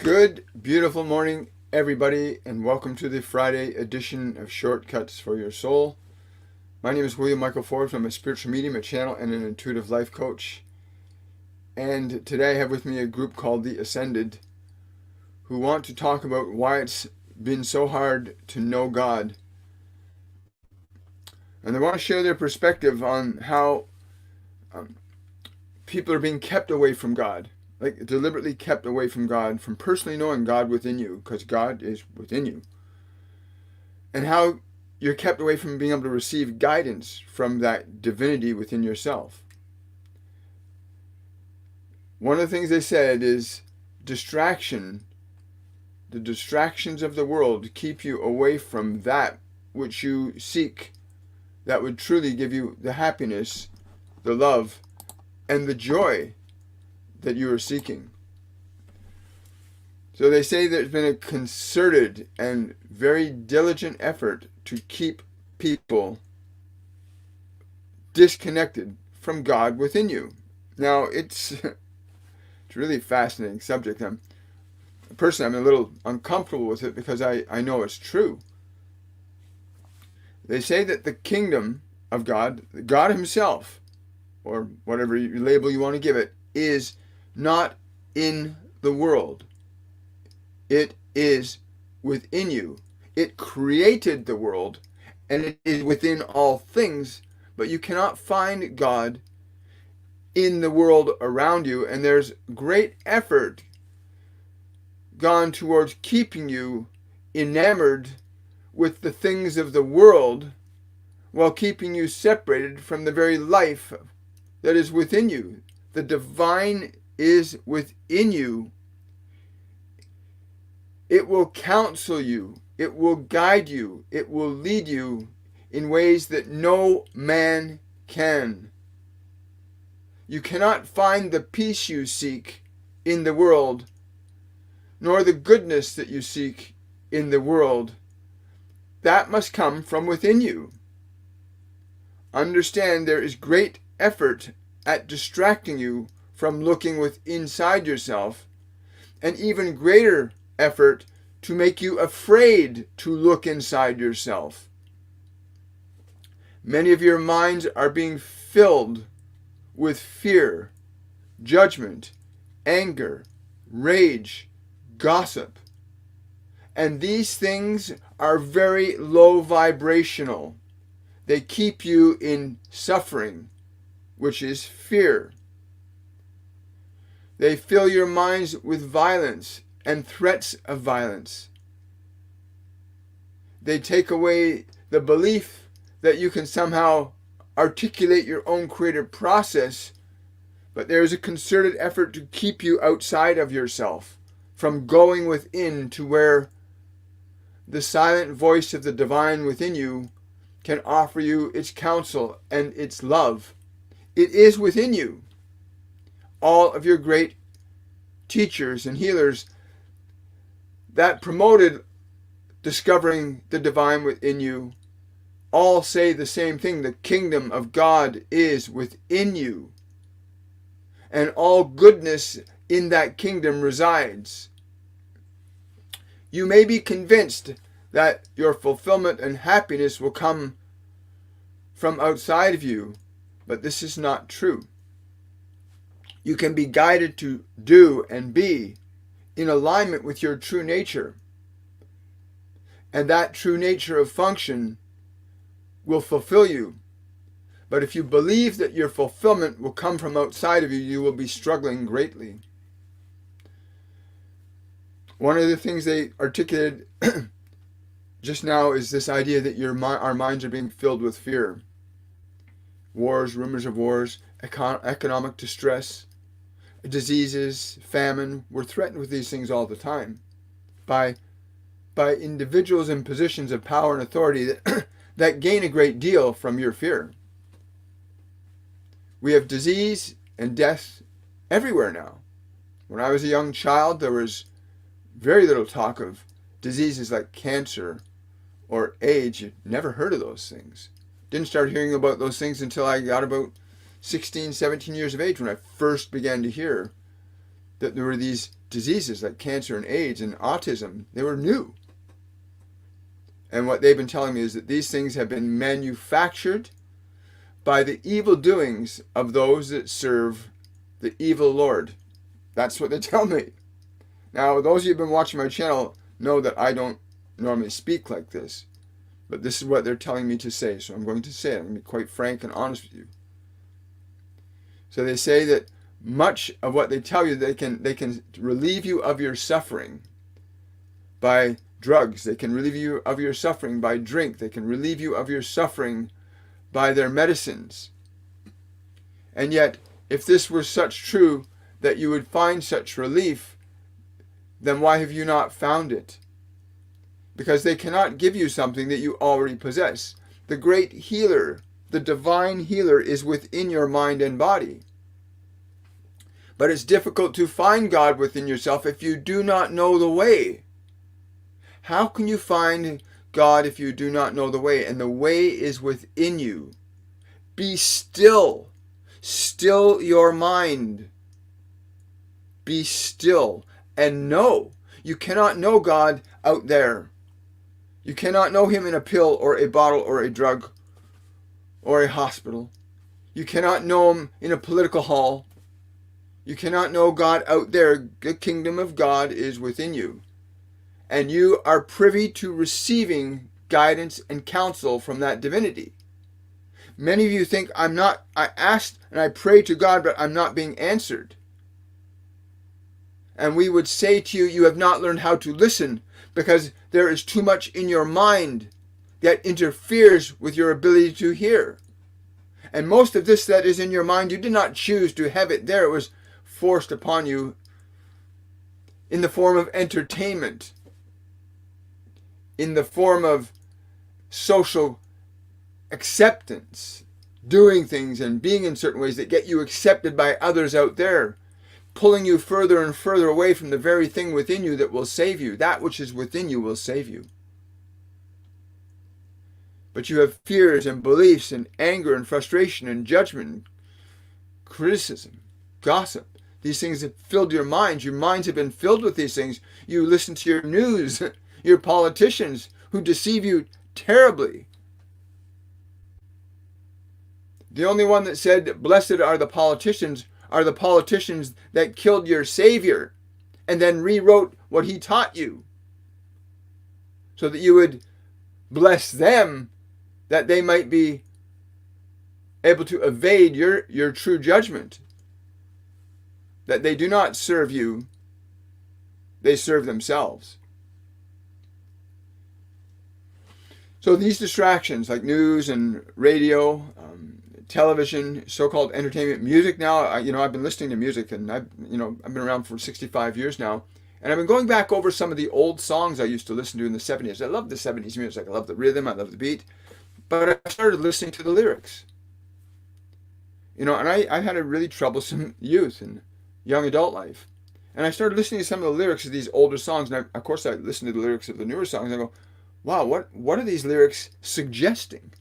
Good, beautiful morning, everybody, and welcome to the Friday edition of Shortcuts for Your Soul. My name is William Michael Forbes. I'm a spiritual medium, a channel, and an intuitive life coach. And today I have with me a group called The Ascended, who want to talk about why it's been so hard to know God. And they want to share their perspective on how people are being kept away from God. Like deliberately kept away from God, from personally knowing God within you, because God is within you. And how you're kept away from being able to receive guidance from that divinity within yourself. One of the things they said is distraction, the distractions of the world keep you away from that which you seek, that would truly give you the happiness, the love, and the joy that you are seeking. So they say there's been a concerted and very diligent effort to keep people disconnected from God within you. Now, it's a really fascinating subject. Personally, I'm a little uncomfortable with it because I know it's true. They say that the kingdom of God, God himself, or whatever label you want to give it, is not in the world. It is within you. It created the world, and it is within all things, but you cannot find God in the world around you, and there's great effort gone towards keeping you enamored with the things of the world while keeping you separated from the very life that is within you. The divine is within you. It will counsel you. It will guide you. It will lead you in ways that no man can. You cannot find the peace you seek in the world, nor the goodness that you seek in the world. That must come from within you. Understand there is great effort at distracting you from looking inside yourself, and even greater effort to make you afraid to look inside yourself. Many of your minds are being filled with fear, judgment, anger, rage, gossip. And these things are very low vibrational. They keep you in suffering, which is fear. They fill your minds with violence and threats of violence. They take away the belief that you can somehow articulate your own creative process, but there is a concerted effort to keep you outside of yourself, from going within to where the silent voice of the divine within you can offer you its counsel and its love. It is within you. All of your great teachers and healers that promoted discovering the divine within you all say the same thing. The kingdom of God is within you, and all goodness in that kingdom resides. You may be convinced that your fulfillment and happiness will come from outside of you, but this is not true. You can be guided to do and be in alignment with your true nature, and that true nature of function will fulfill you. But if you believe that your fulfillment will come from outside of you, you will be struggling greatly. One of the things they articulated just now is this idea that our minds are being filled with fear. Wars, rumors of wars, economic distress, diseases, famine. We're threatened with these things all the time by individuals in positions of power and authority that gain a great deal from your fear. We have disease and death everywhere now. When I was a young child, there was very little talk of diseases like cancer or AIDS. You never heard of those things. Didn't start hearing about those things until I got about 16, 17 years of age, when I first began to hear that there were these diseases like cancer and AIDS and autism. They were new. And what they've been telling me is that these things have been manufactured by the evil doings of those that serve the evil Lord. That's what they tell me. Now, those of you who have been watching my channel know that I don't normally speak like this. But this is what they're telling me to say. So I'm going to say it. I'm going to be quite frank and honest with you. So they say that much of what they tell you, they can relieve you of your suffering by drugs. They can relieve you of your suffering by drink. They can relieve you of your suffering by their medicines. And yet, if this were such true that you would find such relief, then why have you not found it? Because they cannot give you something that you already possess. The great healer, the divine healer, is within your mind and body. But it's difficult to find God within yourself if you do not know the way. How can you find God if you do not know the way? And the way is within you. Be still. Still your mind. Be still and know. You cannot know God out there. You cannot know him in a pill or a bottle or a drug or a hospital. You cannot know him in a political hall. You cannot know God out there. The kingdom of God is within you. And you are privy to receiving guidance and counsel from that divinity. Many of you think I asked and I prayed to God, but I'm not being answered. And we would say to you, you have not learned how to listen because there is too much in your mind that interferes with your ability to hear. And most of this that is in your mind, you did not choose to have it there. It was forced upon you in the form of entertainment, in the form of social acceptance, doing things and being in certain ways that get you accepted by others out there, pulling you further and further away from the very thing within you that will save you. That which is within you will save you. But you have fears and beliefs and anger and frustration and judgment and criticism, gossip. These things have filled your minds. Your minds have been filled with these things. You listen to your news, your politicians who deceive you terribly. The only one that said, blessed are the politicians that killed your Savior and then rewrote what he taught you so that you would bless them, that they might be able to evade your true judgment. That they do not serve you, they serve themselves. So these distractions like news and radio, television, so-called entertainment, music now, I've been listening to music and I've been around for 65 years now. And I've been going back over some of the old songs I used to listen to in the 70s. I love the 70s music. I love the rhythm. I love the beat. But I started listening to the lyrics. And I had a really troublesome youth and young adult life. And I started listening to some of the lyrics of these older songs. And of course, I listened to the lyrics of the newer songs. And I go, wow, what are these lyrics suggesting?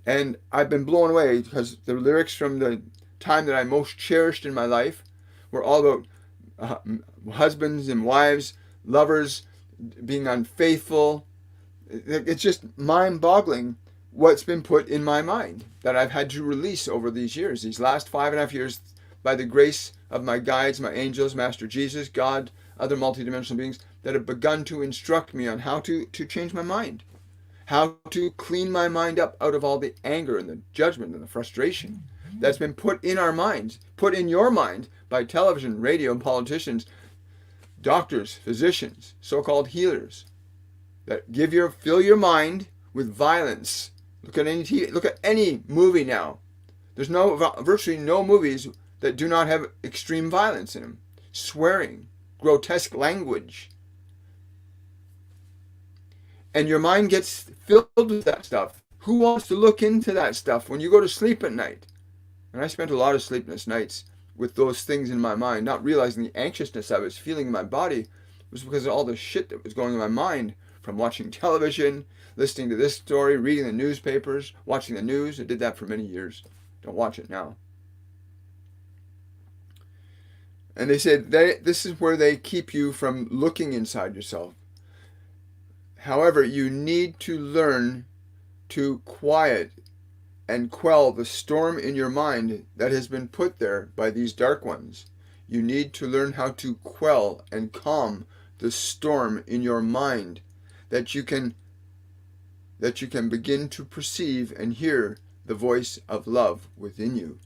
And I've been blown away because the lyrics from the time that I most cherished in my life were all about husbands and wives, lovers being unfaithful. It's just mind-boggling what's been put in my mind that I've had to release over these years, these last 5.5 years, by the grace of my guides, my angels, Master Jesus, God, other multidimensional beings that have begun to instruct me on how to change my mind, how to clean my mind up out of all the anger and the judgment and the frustration that's been put in our minds, put in your mind by television, radio, and politicians, doctors, physicians, so-called healers that fill your mind with violence. Look at any TV, look at any movie now. There's virtually no movies that do not have extreme violence in them, swearing, grotesque language. And your mind gets filled with that stuff. Who wants to look into that stuff when you go to sleep at night? And I spent a lot of sleepless nights with those things in my mind, not realizing the anxiousness I was feeling in my body was because of all the shit that was going in my mind from watching television, listening to this story, reading the newspapers, watching the news. I did that for many years. Don't watch it now. And they said this is where they keep you from looking inside yourself. However, you need to learn to quiet and quell the storm in your mind that has been put there by these dark ones. You need to learn how to quell and calm the storm in your mind, that you can begin to perceive and hear the voice of love within you.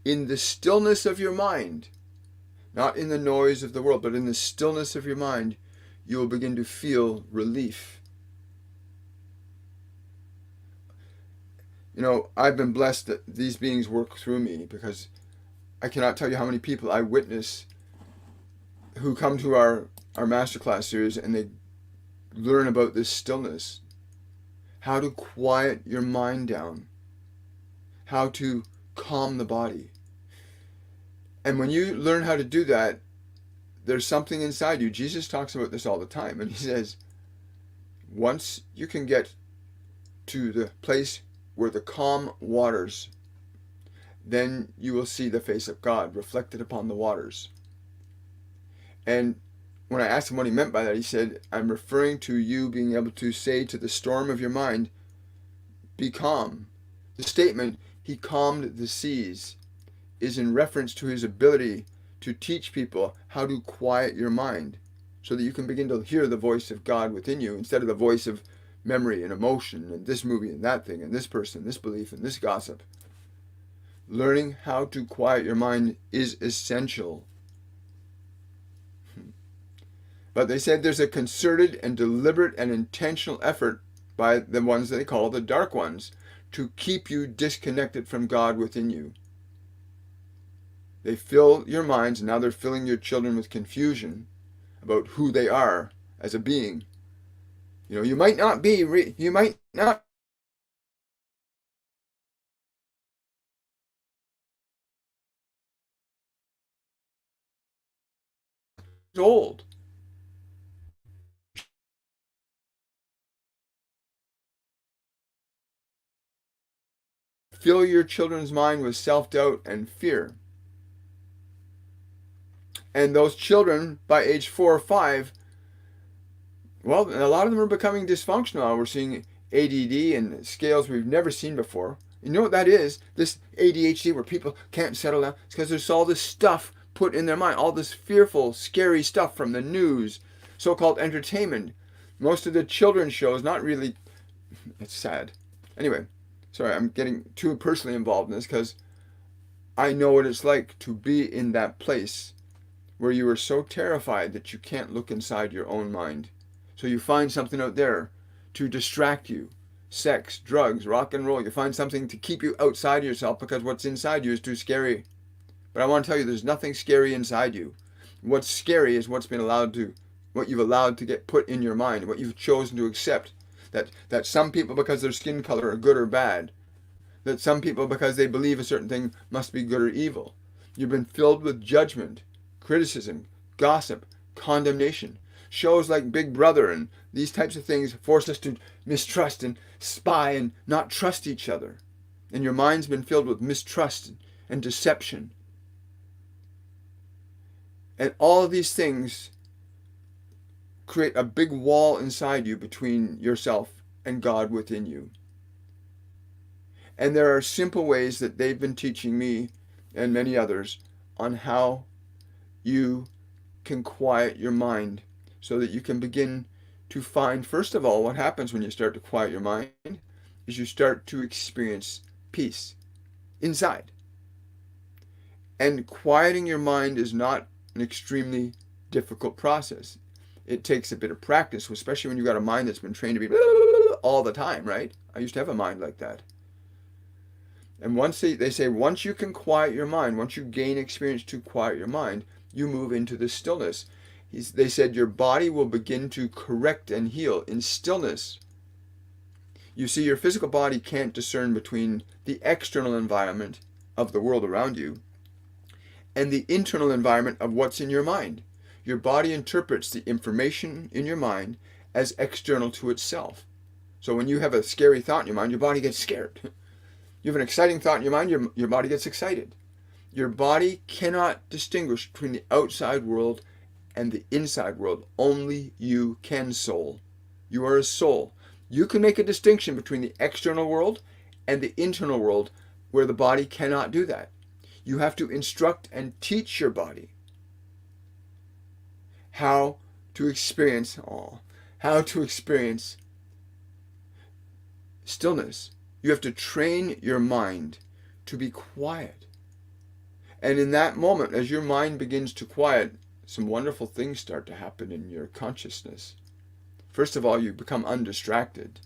In the stillness of your mind, not in the noise of the world, but in the stillness of your mind, you will begin to feel relief. You know, I've been blessed that these beings work through me, because I cannot tell you how many people I witness who come to our masterclass series and they learn about this stillness, how to quiet your mind down, how to calm the body. And when you learn how to do that, there's something inside you. Jesus talks about this all the time, and he says, once you can get to the place where the calm waters, then you will see the face of God reflected upon the waters. And when I asked him what he meant by that, he said, I'm referring to you being able to say to the storm of your mind, be calm. The statement, he calmed the seas, is in reference to his ability to teach people how to quiet your mind so that you can begin to hear the voice of God within you instead of the voice of memory and emotion and this movie and that thing and this person, this belief and this gossip. Learning how to quiet your mind is essential. But they said there's a concerted and deliberate and intentional effort by the ones that they call the dark ones to keep you disconnected from God within you. They fill your minds, and now they're filling your children with confusion about who they are as a being. You know, you might not old. Fill your children's mind with self-doubt and fear. And those children, by age 4 or 5, well, a lot of them are becoming dysfunctional. We're seeing ADD and scales we've never seen before. You know what that is? This ADHD where people can't settle down. It's because there's all this stuff put in their mind, all this fearful, scary stuff from the news, so-called entertainment. Most of the children's shows, not really, it's sad. Anyway, sorry, I'm getting too personally involved in this because I know what it's like to be in that place where you are so terrified that you can't look inside your own mind. So you find something out there to distract you. Sex, drugs, rock and roll. You find something to keep you outside yourself because what's inside you is too scary. But I want to tell you, there's nothing scary inside you. What's scary is what you've allowed to get put in your mind, what you've chosen to accept. That some people, because their skin color, are good or bad. That some people, because they believe a certain thing, must be good or evil. You've been filled with judgment, criticism, gossip, condemnation. Shows like Big Brother and these types of things force us to mistrust and spy and not trust each other. And your mind's been filled with mistrust and deception. And all of these things create a big wall inside you between yourself and God within you. And there are simple ways that they've been teaching me and many others on how you can quiet your mind so that you can begin to find, first of all, what happens when you start to quiet your mind is you start to experience peace inside. And quieting your mind is not an extremely difficult process. It takes a bit of practice, especially when you've got a mind that's been trained to be all the time, right? I used to have a mind like that. And once they say, once you can quiet your mind, once you gain experience to quiet your mind, you move into the stillness. They said your body will begin to correct and heal in stillness. You see, your physical body can't discern between the external environment of the world around you and the internal environment of what's in your mind. Your body interprets the information in your mind as external to itself. So when you have a scary thought in your mind, your body gets scared. You have an exciting thought in your mind, your body gets excited. Your body cannot distinguish between the outside world and the inside world. Only you can, soul. You are a soul. You can make a distinction between the external world and the internal world, where the body cannot do that. You have to instruct and teach your body how to experience stillness. You have to train your mind to be quiet. And in that moment, as your mind begins to quiet, some wonderful things start to happen in your consciousness. First of all, you become undistracted.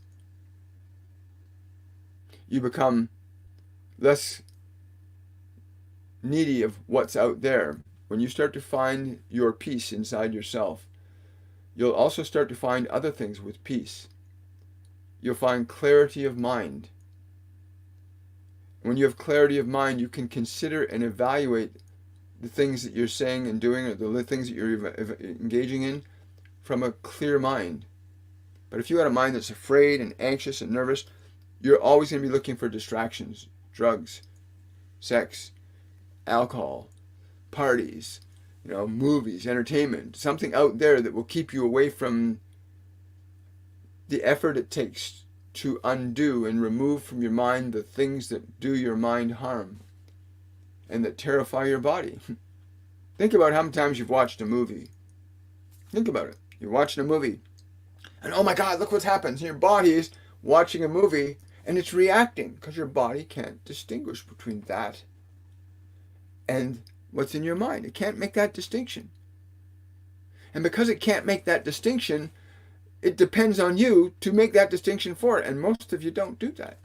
You become less needy of what's out there. When you start to find your peace inside yourself, you'll also start to find other things with peace. You'll find clarity of mind. When you have clarity of mind, you can consider and evaluate the things that you're saying and doing, or the things that you're engaging in, from a clear mind. But if you had a mind that's afraid and anxious and nervous, you're always going to be looking for distractions: drugs, sex, alcohol, parties, movies, entertainment, something out there that will keep you away from the effort it takes to undo and remove from your mind the things that do your mind harm and that terrify your body. Think about how many times you've watched a movie. Think about it. You're watching a movie, and oh my God, look what's happened. Your body is watching a movie, and it's reacting because your body can't distinguish between that and what's in your mind. It can't make that distinction. And because it can't make that distinction, it depends on you to make that distinction for it. And most of you don't do that.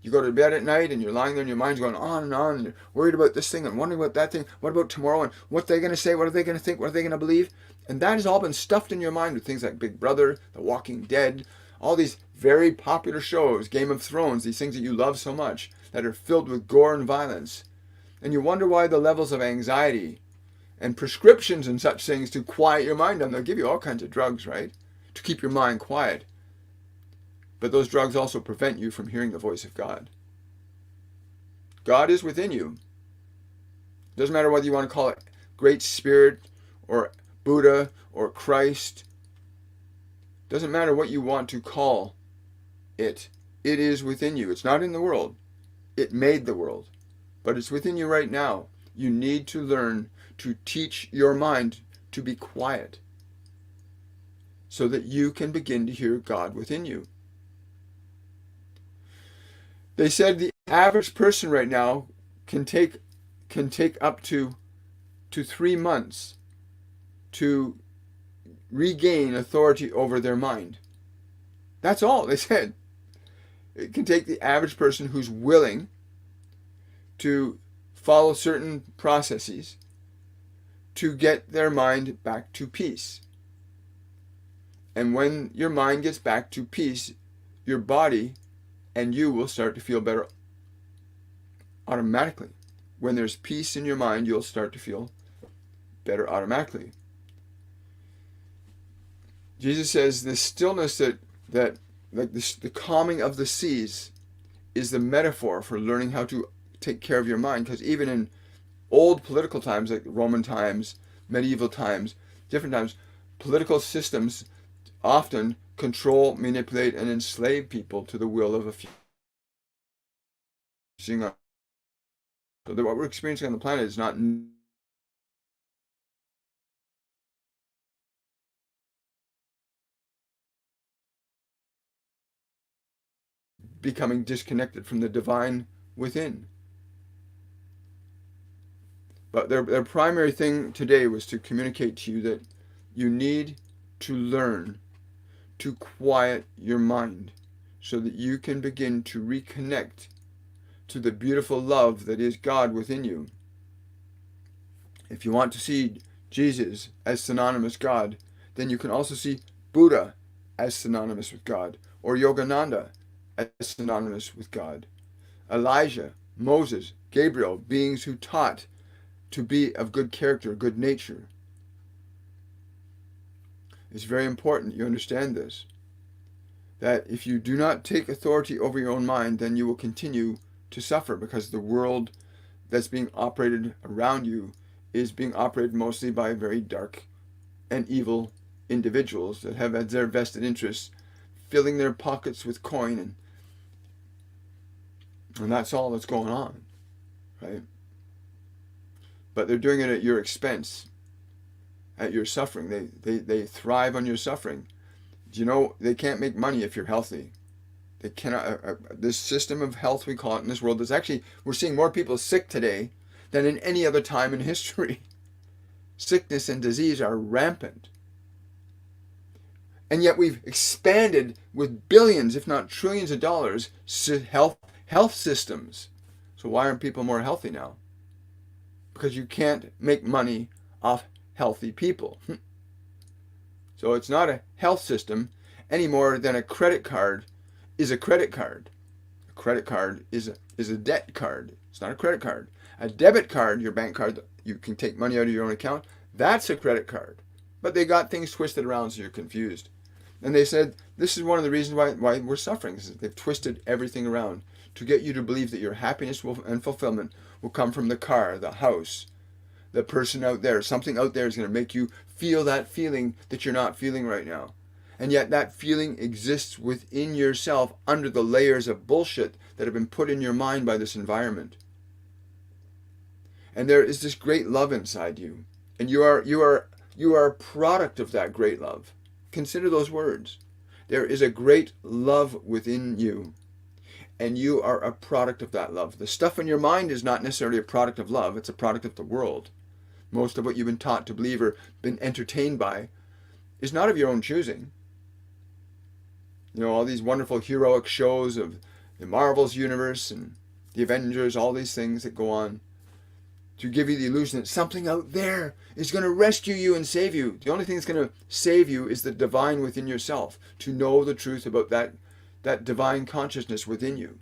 You go to bed at night and you're lying there and your mind's going on, and you're worried about this thing and wondering about that thing. What about tomorrow? And what they're going to say? What are they going to think? What are they going to believe? And that has all been stuffed in your mind with things like Big Brother, The Walking Dead, all these very popular shows, Game of Thrones, these things that you love so much, that are filled with gore and violence. And you wonder why the levels of anxiety and prescriptions and such things to quiet your mind, and they'll give you all kinds of drugs, right, to keep your mind quiet. But those drugs also prevent you from hearing the voice of God. God is within you. Doesn't matter whether you want to call it Great Spirit or Buddha or Christ. Doesn't matter what you want to call it. It is within you. It's not in the world. It made the world. But it's within you right now. You need to learn to teach your mind to be quiet so that you can begin to hear God within you. They said the average person right now can take up to 3 months to regain authority over their mind. That's all they said. It can take the average person who's willing to follow certain processes to get their mind back to peace. And when your mind gets back to peace, your body and you will start to feel better automatically. When there's peace in your mind, you'll start to feel better automatically. Jesus says the stillness that like the calming of the seas is the metaphor for learning how to take care of your mind. Because even in old political times, like Roman times, medieval times, different times, political systems often control, manipulate, and enslave people to the will of a few. So what we're experiencing on the planet is not becoming disconnected from the divine within. But their primary thing today was to communicate to you that you need to learn to quiet your mind so that you can begin to reconnect to the beautiful love that is God within you. If you want to see Jesus as synonymous God, then you can also see Buddha as synonymous with God, or Yogananda as synonymous with God. Elijah, Moses, Gabriel, beings who taught to be of good character, good nature. It's very important you understand this, that if you do not take authority over your own mind, then you will continue to suffer, because the world that's being operated around you is being operated mostly by very dark and evil individuals that have as their vested interests filling their pockets with coin, and that's all that's going on, right? But they're doing it at your expense, at your suffering. They thrive on your suffering. Do you know they can't make money if you're healthy? They cannot. This system of health we call it in this world is actually, we're seeing more people sick today than in any other time in history. Sickness and disease are rampant. And yet we've expanded with billions, if not trillions of dollars, health systems. So why aren't people more healthy now? Because you can't make money off healthy people. So it's not a health system any more than a credit card is a credit card. A credit card is a debt card. It's not a credit card. A debit card, your bank card, you can take money out of your own account, that's a credit card. But they got things twisted around so you're confused. And they said this is one of the reasons why we're suffering. Is they've twisted everything around to get you to believe that your happiness and fulfillment will come from the car, the house, the person out there. Something out there is going to make you feel that feeling that you're not feeling right now. And yet that feeling exists within yourself under the layers of bullshit that have been put in your mind by this environment. And there is this great love inside you. And you are a product of that great love. Consider those words. There is a great love within you. And you are a product of that love. The stuff in your mind is not necessarily a product of love. It's a product of the world. Most of what you've been taught to believe or been entertained by is not of your own choosing. You know, all these wonderful heroic shows of the Marvel's universe and the Avengers, all these things that go on to give you the illusion that something out there is going to rescue you and save you. The only thing that's going to save you is the divine within yourself, to know the truth about that divine consciousness within you.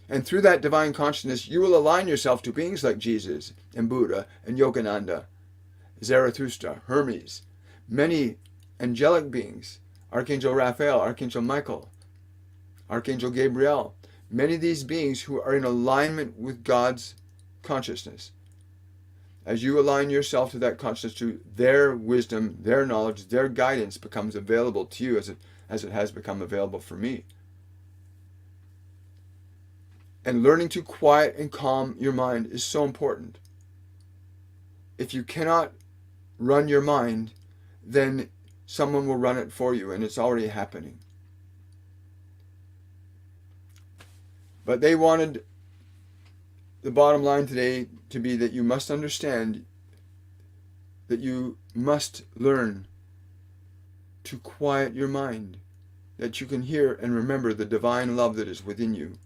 And through that divine consciousness, you will align yourself to beings like Jesus and Buddha and Yogananda, Zarathustra, Hermes, many angelic beings, Archangel Raphael, Archangel Michael, Archangel Gabriel, many of these beings who are in alignment with God's consciousness. As you align yourself to that consciousness, to their wisdom, their knowledge, their guidance becomes available to you as it has become available for me. And learning to quiet and calm your mind is so important. If you cannot run your mind, then someone will run it for you, and it's already happening. But they wanted the bottom line today to be that you must understand that you must learn to quiet your mind, that you can hear and remember the divine love that is within you.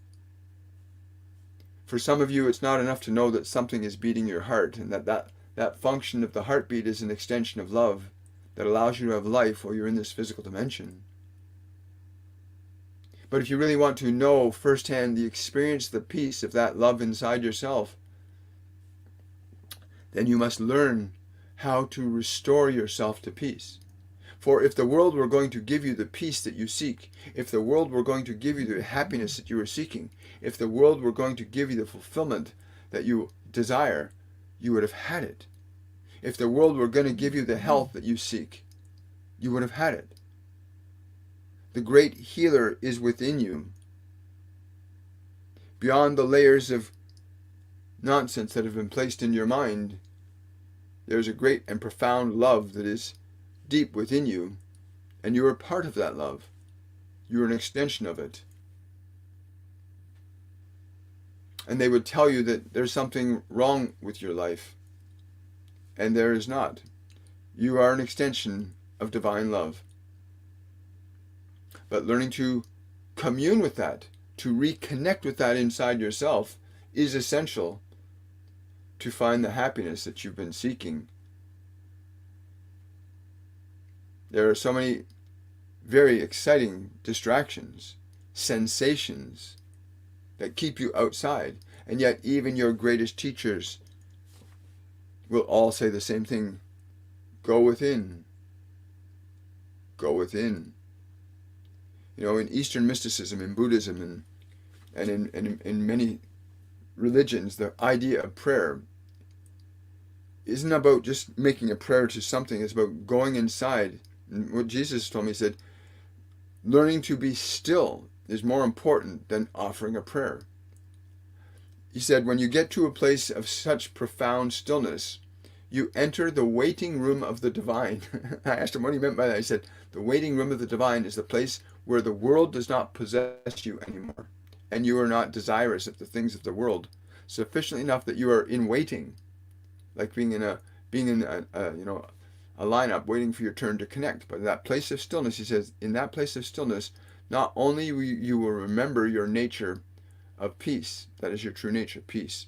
For some of you, it's not enough to know that something is beating your heart, and that function of the heartbeat is an extension of love that allows you to have life while you're in this physical dimension. But if you really want to know firsthand the experience, the peace of that love inside yourself, then you must learn how to restore yourself to peace. For if the world were going to give you the peace that you seek, if the world were going to give you the happiness that you are seeking, if the world were going to give you the fulfillment that you desire, you would have had it. If the world were going to give you the health that you seek, you would have had it. The great healer is within you. Beyond the layers of nonsense that have been placed in your mind, there's a great and profound love that is deep within you, and you are part of that love. You are an extension of it. And they would tell you that there's something wrong with your life, and there is not. You are an extension of divine love. But learning to commune with that, to reconnect with that inside yourself, is essential to find the happiness that you've been seeking. There are so many very exciting distractions, sensations that keep you outside, and yet even your greatest teachers will all say the same thing. Go within. Go within. You know, in Eastern mysticism, in Buddhism, and in religions, the idea of prayer isn't about just making a prayer to something. It's about going inside. And what Jesus told me, he said, learning to be still is more important than offering a prayer. He said, when you get to a place of such profound stillness, you enter the waiting room of the divine. I asked him what he meant by that. He said, the waiting room of the divine is the place where the world does not possess you anymore, and you are not desirous of the things of the world sufficiently enough that you are in waiting, like being in a lineup waiting for your turn to connect. But in that place of stillness, he says, in that place of stillness, not only will you remember your nature of peace, that is your true nature, peace.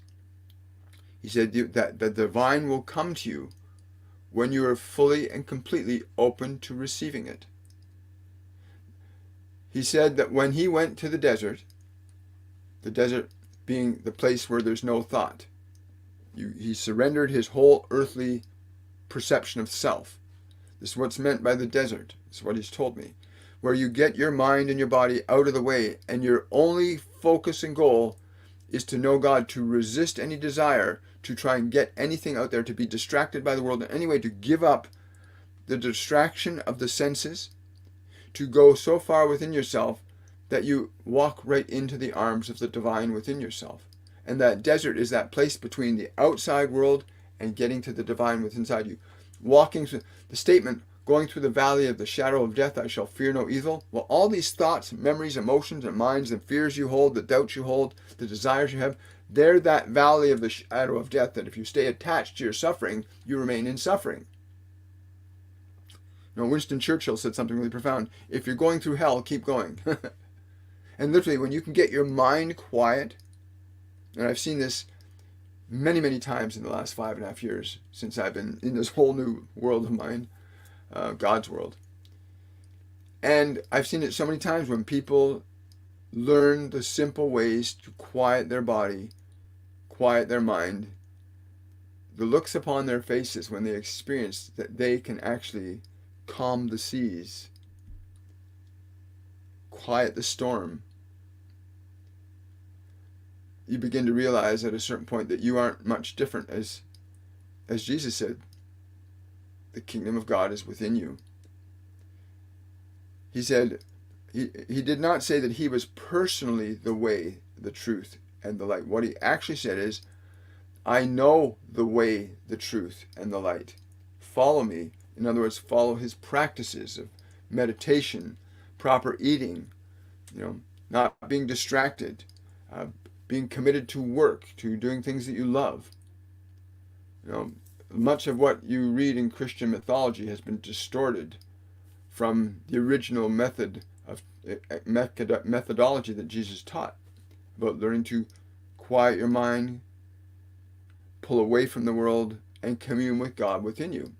He said that the divine will come to you when you are fully and completely open to receiving it. He said that when he went to the desert being the place where there's no thought, he surrendered his whole earthly perception of self. This is what's meant by the desert. This is what he's told me. Where you get your mind and your body out of the way, and your only focus and goal is to know God, to resist any desire to try and get anything out there, to be distracted by the world in any way, to give up the distraction of the senses, to go so far within yourself that you walk right into the arms of the divine within yourself. And that desert is that place between the outside world and getting to the divine within inside you. Walking through the statement, going through the valley of the shadow of death, I shall fear no evil. Well, all these thoughts, memories, emotions, and minds, and fears you hold, the doubts you hold, the desires you have, they're that valley of the shadow of death, that if you stay attached to your suffering, you remain in suffering. You know, Winston Churchill said something really profound. If you're going through hell, keep going. And literally, when you can get your mind quiet, and I've seen this many, many times in the last 5.5 years since I've been in this whole new world of mine, God's world. And I've seen it so many times when people learn the simple ways to quiet their body, quiet their mind, the looks upon their faces when they experience that they can actually calm the seas, quiet the storm. You begin to realize at a certain point that you aren't much different, as Jesus said, the kingdom of God is within you. He said, he did not say that he was personally the way, the truth, and the light. What he actually said is, I know the way, the truth, and the light. Follow me. In other words, follow his practices of meditation, proper eating, not being distracted, being committed to work, to doing things that you love. Much of what you read in Christian mythology has been distorted from the original methodology that Jesus taught about learning to quiet your mind, pull away from the world, and commune with God within you.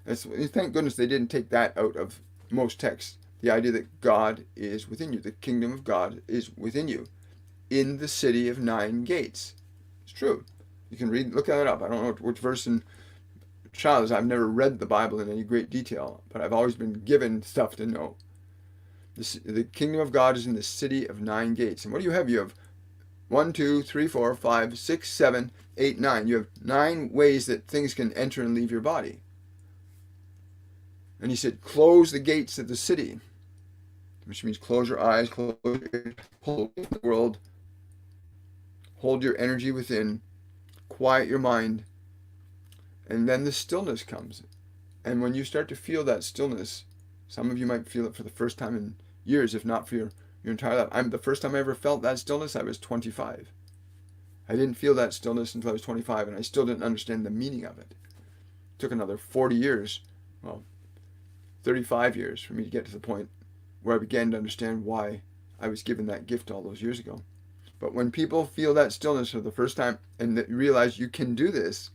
Thank goodness they didn't take that out of most texts. The idea that God is within you, the kingdom of God is within you, in the city of 9 gates. It's true. You can look that up. I don't know which verse in child is. I've never read the Bible in any great detail, but I've always been given stuff to know. The kingdom of God is in the city of 9 gates. And what do you have? You have 1, 2, 3, 4, 5, 6, 7, 8, 9. You have 9 ways that things can enter and leave your body. And he said, close the gates of the city, which means close your eyes, close your ears, pull away from the world, hold your energy within, quiet your mind, and then the stillness comes. And when you start to feel that stillness, some of you might feel it for the first time in years, if not for your entire life. The first time I ever felt that stillness, I was 25. I didn't feel that stillness until I was 25, and I still didn't understand the meaning of it. It took another 40 years, 35 years for me to get to the point where I began to understand why I was given that gift all those years ago. But when people feel that stillness for the first time and that you realize you can do this,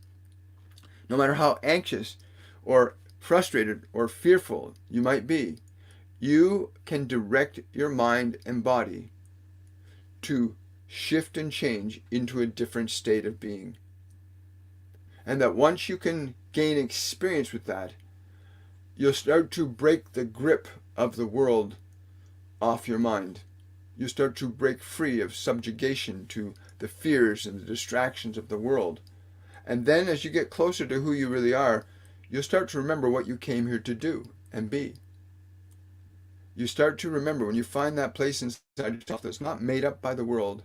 no matter how anxious or frustrated or fearful you might be, you can direct your mind and body to shift and change into a different state of being. And that once you can gain experience with that, you'll start to break the grip of the world off your mind. You start to break free of subjugation to the fears and the distractions of the world. And then as you get closer to who you really are, you'll start to remember what you came here to do and be. You start to remember when you find that place inside yourself that's not made up by the world,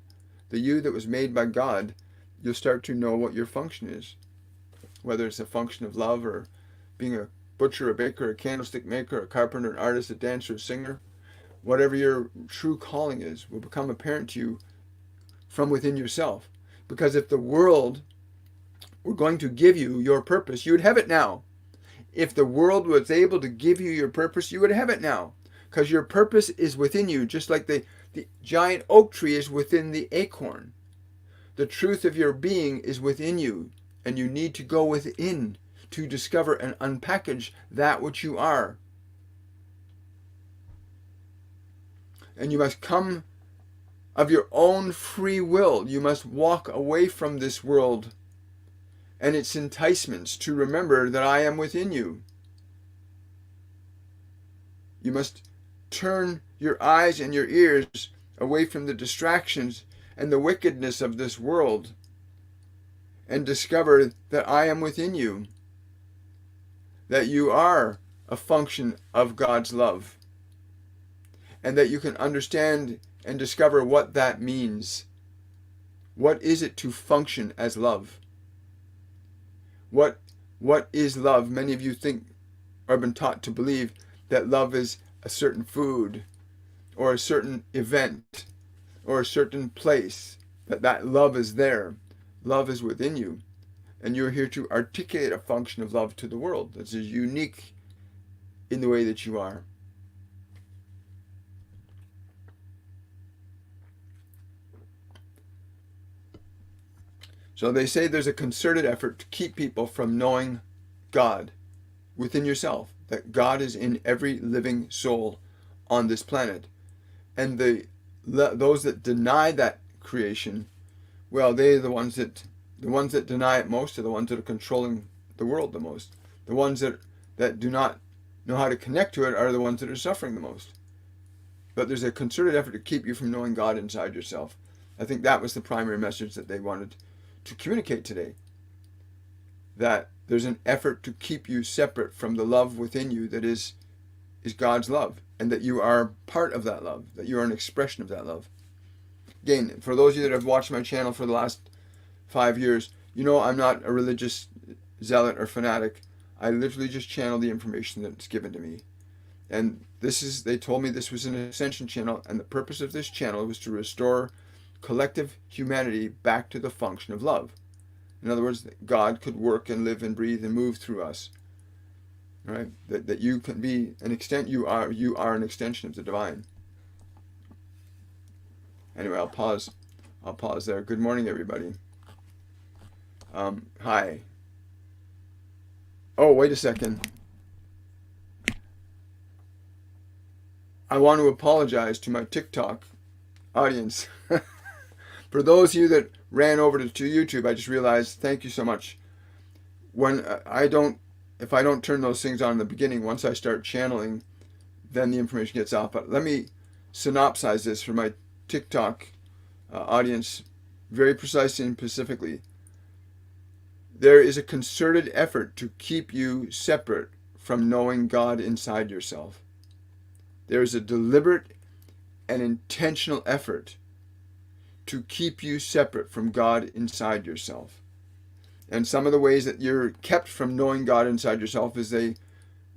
the you that was made by God, you'll start to know what your function is. Whether it's a function of love or being a butcher, a baker, a candlestick maker, a carpenter, an artist, a dancer, a singer, whatever your true calling is will become apparent to you from within yourself. Because if the world were going to give you your purpose, you would have it now. If the world was able to give you your purpose, you would have it now. Because your purpose is within you, just like the giant oak tree is within the acorn. The truth of your being is within you, and you need to go within to discover and unpackage that which you are. And you must come of your own free will. You must walk away from this world and its enticements to remember that I am within you. You must turn your eyes and your ears away from the distractions and the wickedness of this world and discover that I am within you, that you are a function of God's love, and that you can understand and discover what that means. What is it to function as love? What is love? Many of you think or have been taught to believe that love is a certain food or a certain event or a certain place, that love is there. Love is within you, and you're here to articulate a function of love to the world that's unique in the way that you are. So they say there's a concerted effort to keep people from knowing God within yourself, that God is in every living soul on this planet. And those that deny that creation, well, they're the ones that deny it most are the ones that are controlling the world the most. The ones that do not know how to connect to it are the ones that are suffering the most. But there's a concerted effort to keep you from knowing God inside yourself. I think that was the primary message that they wanted to communicate today. That there's an effort to keep you separate from the love within you that is God's love, and that you are part of that love, that you are an expression of that love. Again, for those of you that have watched my channel for the last 5 years, you know I'm not a religious zealot or fanatic. I literally just channel the information that's given to me. And they told me this was an ascension channel, and the purpose of this channel was to restore collective humanity back to the function of love. In other words, that God could work and live and breathe and move through us. Right? That you can be an extent. You are an extension of the divine. Anyway, I'll pause there. Good morning, everybody. Hi. Oh, wait a second. I want to apologize to my TikTok audience. For those of you that ran over to YouTube, I just realized, thank you so much. When if I don't turn those things on in the beginning, once I start channeling, then the information gets off. But let me synopsize this for my TikTok audience very precisely and specifically. There is a concerted effort to keep you separate from knowing God inside yourself. There is a deliberate and intentional effort to keep you separate from God inside yourself. And some of the ways that you're kept from knowing God inside yourself is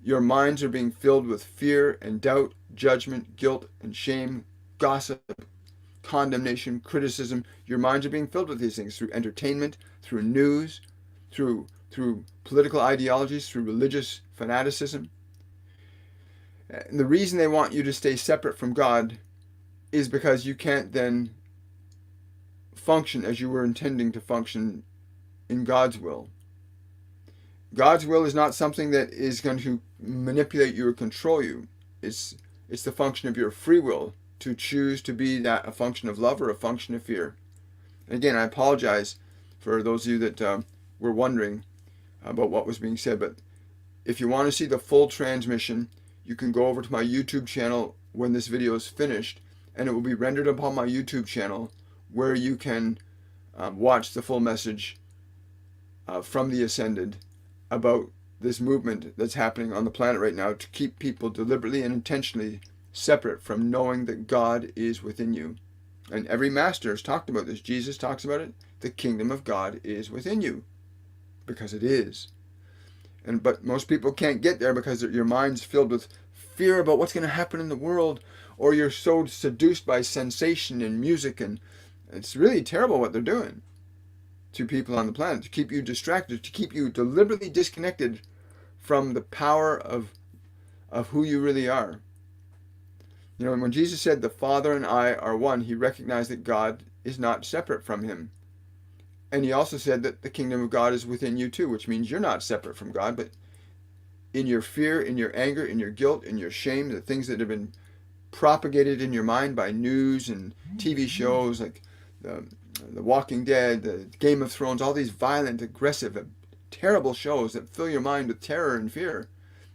your minds are being filled with fear and doubt, judgment, guilt and shame, gossip, condemnation, criticism. Your minds are being filled with these things through entertainment, through news, through political ideologies, through religious fanaticism. And the reason they want you to stay separate from God is because you can't then function as you were intending to function in God's will. God's will is not something that is going to manipulate you or control you. It's the function of your free will to choose to be that a function of love or a function of fear. And again, I apologize for those of you that were wondering about what was being said, but if you want to see the full transmission, you can go over to my YouTube channel when this video is finished, and it will be rendered upon my YouTube channel, where you can watch the full message from the Ascended about this movement that's happening on the planet right now to keep people deliberately and intentionally separate from knowing that God is within you. And every master has talked about this. Jesus talks about it. The kingdom of God is within you, because it is. But most people can't get there because your mind's filled with fear about what's going to happen in the world, or you're so seduced by sensation and music, and it's really terrible what they're doing to people on the planet, to keep you distracted, to keep you deliberately disconnected from the power of who you really are. You know, when Jesus said the Father and I are one, he recognized that God is not separate from him. And he also said that the kingdom of God is within you too, which means you're not separate from God, but in your fear, in your anger, in your guilt, in your shame, the things that have been propagated in your mind by news and TV shows like the Walking Dead, the Game of Thrones, all these violent, aggressive, terrible shows that fill your mind with terror and fear,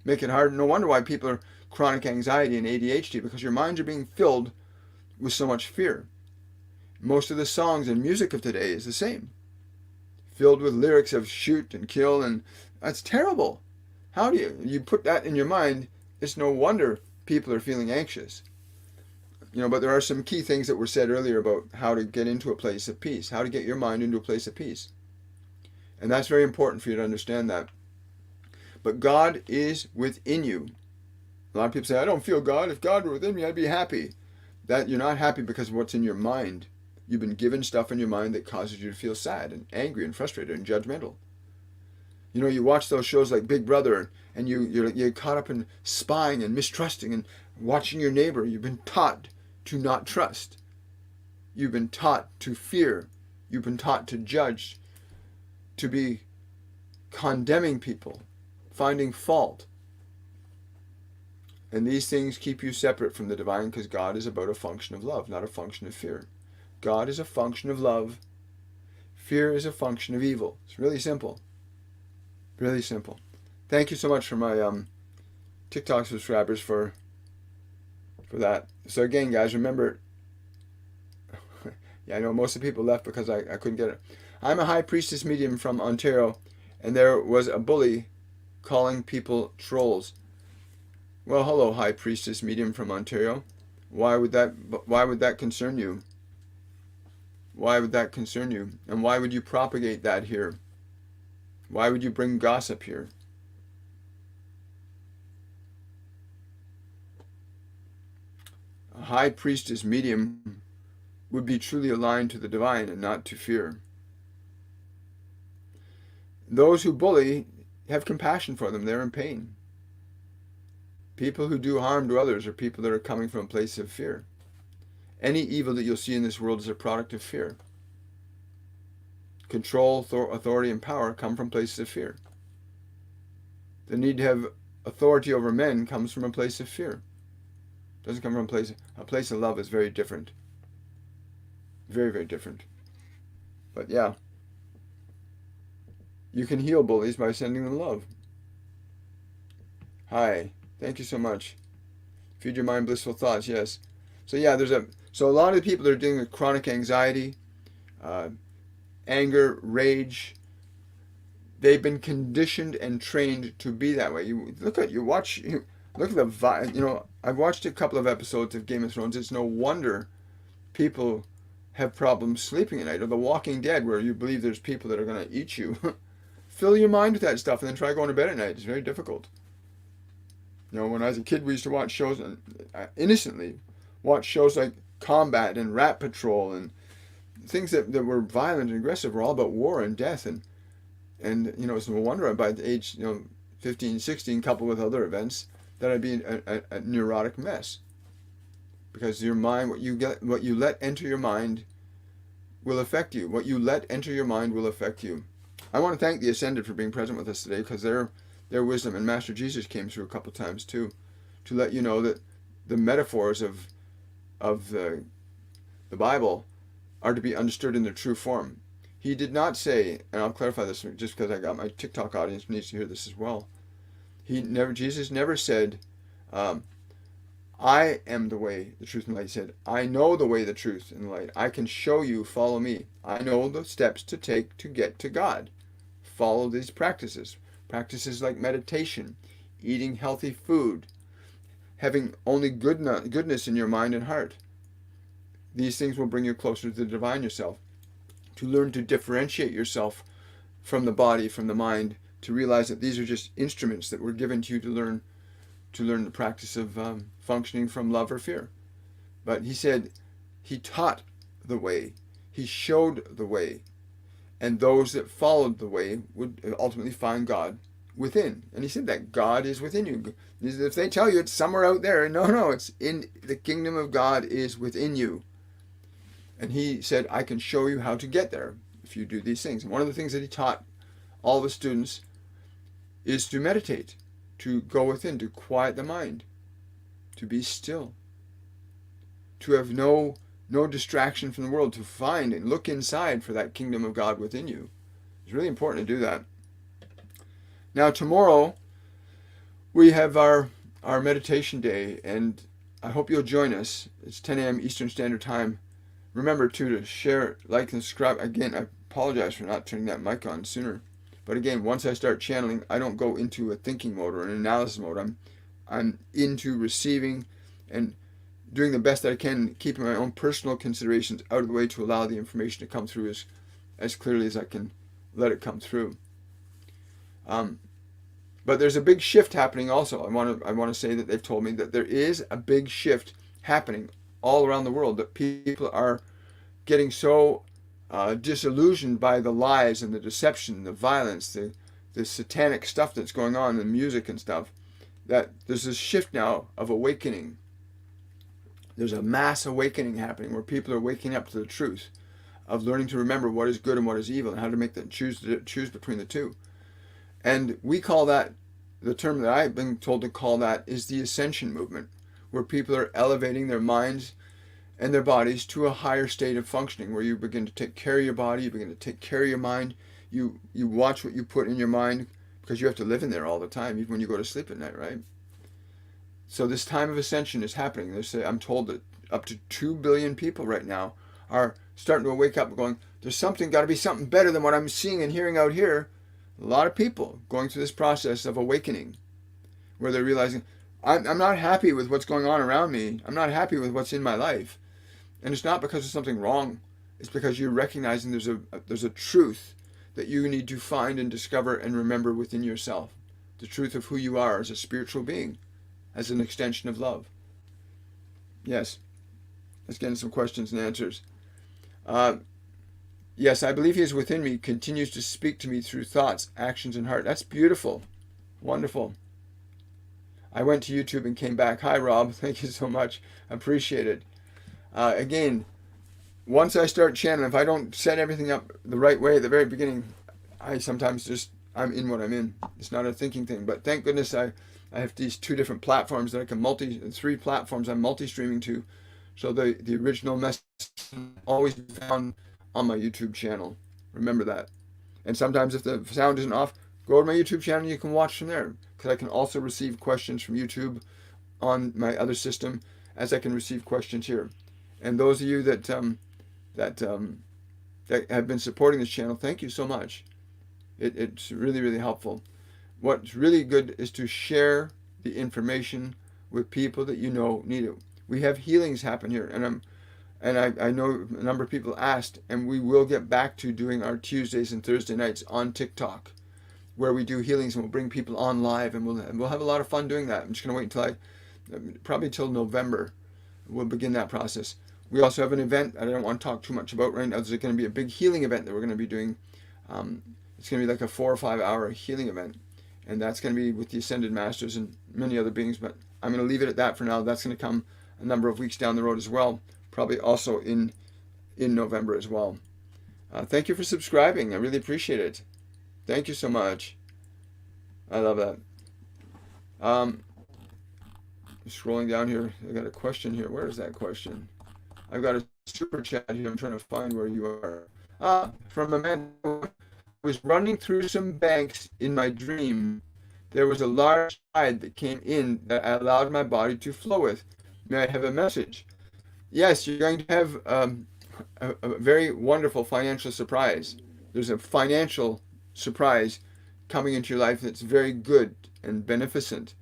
make it hard. No wonder why people are chronic anxiety and ADHD, because your minds are being filled with so much fear. Most of the songs and music of today is the same, filled with lyrics of shoot and kill, and that's terrible. How do you put that in your mind? It's no wonder people are feeling anxious. You know, but there are some key things that were said earlier about how to get into a place of peace, how to get your mind into a place of peace. And that's very important for you to understand that. But God is within you. A lot of people say, I don't feel God. If God were within me, I'd be happy. That you're not happy because of what's in your mind. You've been given stuff in your mind that causes you to feel sad and angry and frustrated and judgmental. You know, you watch those shows like Big Brother, and you're caught up in spying and mistrusting and watching your neighbor. You've been taught to not trust. You've been taught to fear. You've been taught to judge, to be condemning people, finding fault. And these things keep you separate from the divine, because God is about a function of love, not a function of fear. God is a function of love. Fear is a function of evil. It's really simple. Really simple. Thank you so much for my TikTok subscribers for that. So again, guys, remember, yeah, I know most of the people left because I couldn't get it. I'm a high priestess medium from Ontario, and there was a bully calling people trolls. Well, hello, high priestess medium from Ontario. Why would that concern you? Why would that concern you? And why would you propagate that here? Why would you bring gossip here? A high priestess medium would be truly aligned to the divine and not to fear. Those who bully, have compassion for them. They're in pain. People who do harm to others are people that are coming from a place of fear. Any evil that you'll see in this world is a product of fear. Control, authority, and power come from places of fear. The need to have authority over men comes from a place of fear. It doesn't come from a place of love is very different. Very, very different. But yeah, you can heal bullies by sending them love. Hi, thank you so much. Feed your mind blissful thoughts, yes. So yeah, so a lot of the people that are dealing with chronic anxiety, anger, rage, they've been conditioned and trained to be that way. Look at the I've watched a couple of episodes of Game of Thrones. It's no wonder people have problems sleeping at night. Or The Walking Dead, where you believe there's people that are going to eat you. Fill your mind with that stuff and then try going to bed at night. It's very difficult. You know, when I was a kid, we used to watch shows, and innocently watch shows like Combat and Rat Patrol, and things that were violent and aggressive were all about war and death. And you know, it's no wonder by the age, 15, 16, coupled with other events, that I'd be a neurotic mess. Because your mind, what you let enter your mind will affect you. What you let enter your mind will affect you. I want to thank the Ascended for being present with us today, because their wisdom, and Master Jesus came through a couple times too, to let you know that the metaphors of the Bible are to be understood in their true form. He did not say, and I'll clarify this just because I got my TikTok audience needs to hear this as well. Jesus never said, I am the way, the truth, and the light. He said, I know the way, the truth, and the light. I can show you, follow me. I know the steps to take to get to God. Follow these practices. Practices like meditation, eating healthy food, having only goodness in your mind and heart. These things will bring you closer to the divine yourself. To learn to differentiate yourself from the body, from the mind, to realize that these are just instruments that were given to you to learn the practice of functioning from love or fear. But he said he taught the way. He showed the way. And those that followed the way would ultimately find God within. And he said that God is within you. If they tell you it's somewhere out there, no, it's in the kingdom of God is within you. And he said, I can show you how to get there if you do these things. And one of the things that he taught all the students is to meditate, to go within, to quiet the mind, to be still, to have no distraction from the world, to find and look inside for that kingdom of God within you. It's really important to do that. Now tomorrow we have our meditation day, and I hope you'll join us. It's 10 a.m. Eastern Standard Time. Remember to share, like, and subscribe. Again, I apologize for not turning that mic on sooner. But again, once I start channeling, I don't go into a thinking mode or an analysis mode. I'm into receiving and doing the best that I can, keeping my own personal considerations out of the way to allow the information to come through as clearly as I can let it come through. But there's a big shift happening also. I want to say that they've told me that there is a big shift happening all around the world, that people are getting so disillusioned by the lies and the deception, the violence, the satanic stuff that's going on in music and stuff, that there's this shift now of awakening. There's a mass awakening happening where people are waking up to the truth of learning to remember what is good and what is evil and how to make them choose between the two. And we call that, the term that I've been told to call that is the ascension movement, where people are elevating their minds and their bodies to a higher state of functioning, where you begin to take care of your body, you begin to take care of your mind, you watch what you put in your mind, because you have to live in there all the time, even when you go to sleep at night, right? So this time of ascension is happening. I'm told that up to 2 billion people right now are starting to wake up and going, there's got to be something better than what I'm seeing and hearing out here. A lot of people going through this process of awakening, where they're realizing, I'm not happy with what's going on around me. I'm not happy with what's in my life. And it's not because there's something wrong. It's because you're recognizing there's a truth that you need to find and discover and remember within yourself. The truth of who you are as a spiritual being, as an extension of love. Yes. Let's get into some questions and answers. Yes, I believe he is within me, continues to speak to me through thoughts, actions, and heart. That's beautiful. Wonderful. I went to YouTube and came back. Hi, Rob. Thank you so much. Appreciate it. Again, once I start channeling, if I don't set everything up the right way at the very beginning, I sometimes I'm in what I'm in. It's not a thinking thing. But thank goodness I have these 2 different platforms that I can 3 platforms I'm multi-streaming to. So the original message always be found on my YouTube channel. Remember that. And sometimes if the sound isn't off, go to my YouTube channel and you can watch from there. Because I can also receive questions from YouTube on my other system, as I can receive questions here. And those of you that have been supporting this channel, thank you so much. It's really, really helpful. What's really good is to share the information with people that you know need it. We have healings happen here, and I know a number of people asked, and we will get back to doing our Tuesdays and Thursday nights on TikTok, where we do healings and we'll bring people on live, and we'll have a lot of fun doing that. I'm just going to wait probably till November, we'll begin that process. We also have an event I don't want to talk too much about right now. There's going to be a big healing event that we're going to be doing. It's going to be like a 4 or 5 hour healing event, and that's going to be with the Ascended Masters and many other beings, but I'm going to leave it at that for now. That's going to come a number of weeks down the road as well, probably also in November as well. Thank you for subscribing. I really appreciate it. Thank you so much. I love that. Scrolling down here, I got a question here. Where is that question? I've got a super chat here. I'm trying to find where you are. From Amanda. I was running through some banks in my dream. There was a large tide that came in that I allowed my body to flow with. May I have a message? Yes, you're going to have a very wonderful financial surprise. There's a financial surprise coming into your life that's very good and beneficent.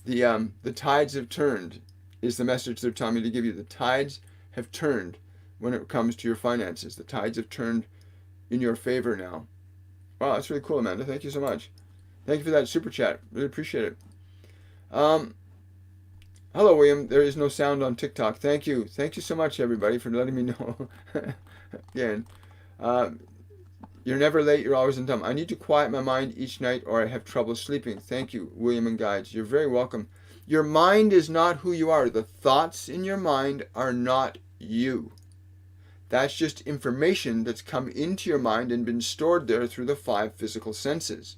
The tides have turned is the message they're telling me to give you. The tides have turned when it comes to your finances. The tides have turned in your favor now. Wow, that's really cool, Amanda. Thank you so much. Thank you for that super chat. Really appreciate it. Um, Hello, William. There is no sound on TikTok. Thank you. Thank you so much, everybody, for letting me know. Again, uh, you're never late. You're always on time. I need to quiet my mind each night or I have trouble sleeping. Thank you, William and Guides. You're very welcome. Your mind is not who you are. The thoughts in your mind are not you. That's just information that's come into your mind and been stored there through the 5 physical senses.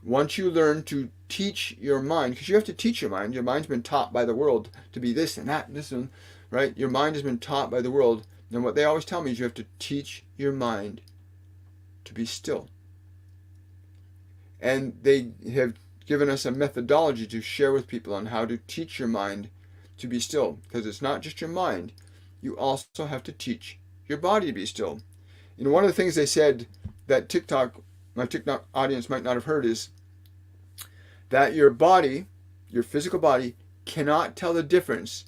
Once you learn to teach your mind, because you have to teach your mind's been taught by the world to be this and that and this and, right? Your mind has been taught by the world. And what they always tell me is you have to teach your mind to be still. And they have given us a methodology to share with people on how to teach your mind to be still. Because it's not just your mind. You also have to teach your body to be still. You know, one of the things they said that my TikTok audience might not have heard is that your body, your physical body, cannot tell the difference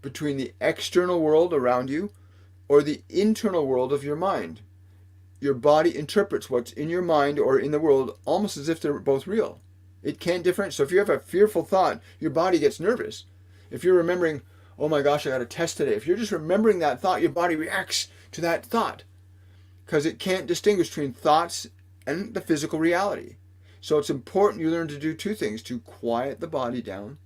between the external world around you or the internal world of your mind. Your body interprets what's in your mind or in the world almost as if they're both real. It can't differentiate. So if you have a fearful thought, your body gets nervous. If you're remembering, oh my gosh, I got a test today. If you're just remembering that thought, your body reacts to that thought because it can't distinguish between thoughts and the physical reality. So it's important you learn to do 2 things, to quiet the body down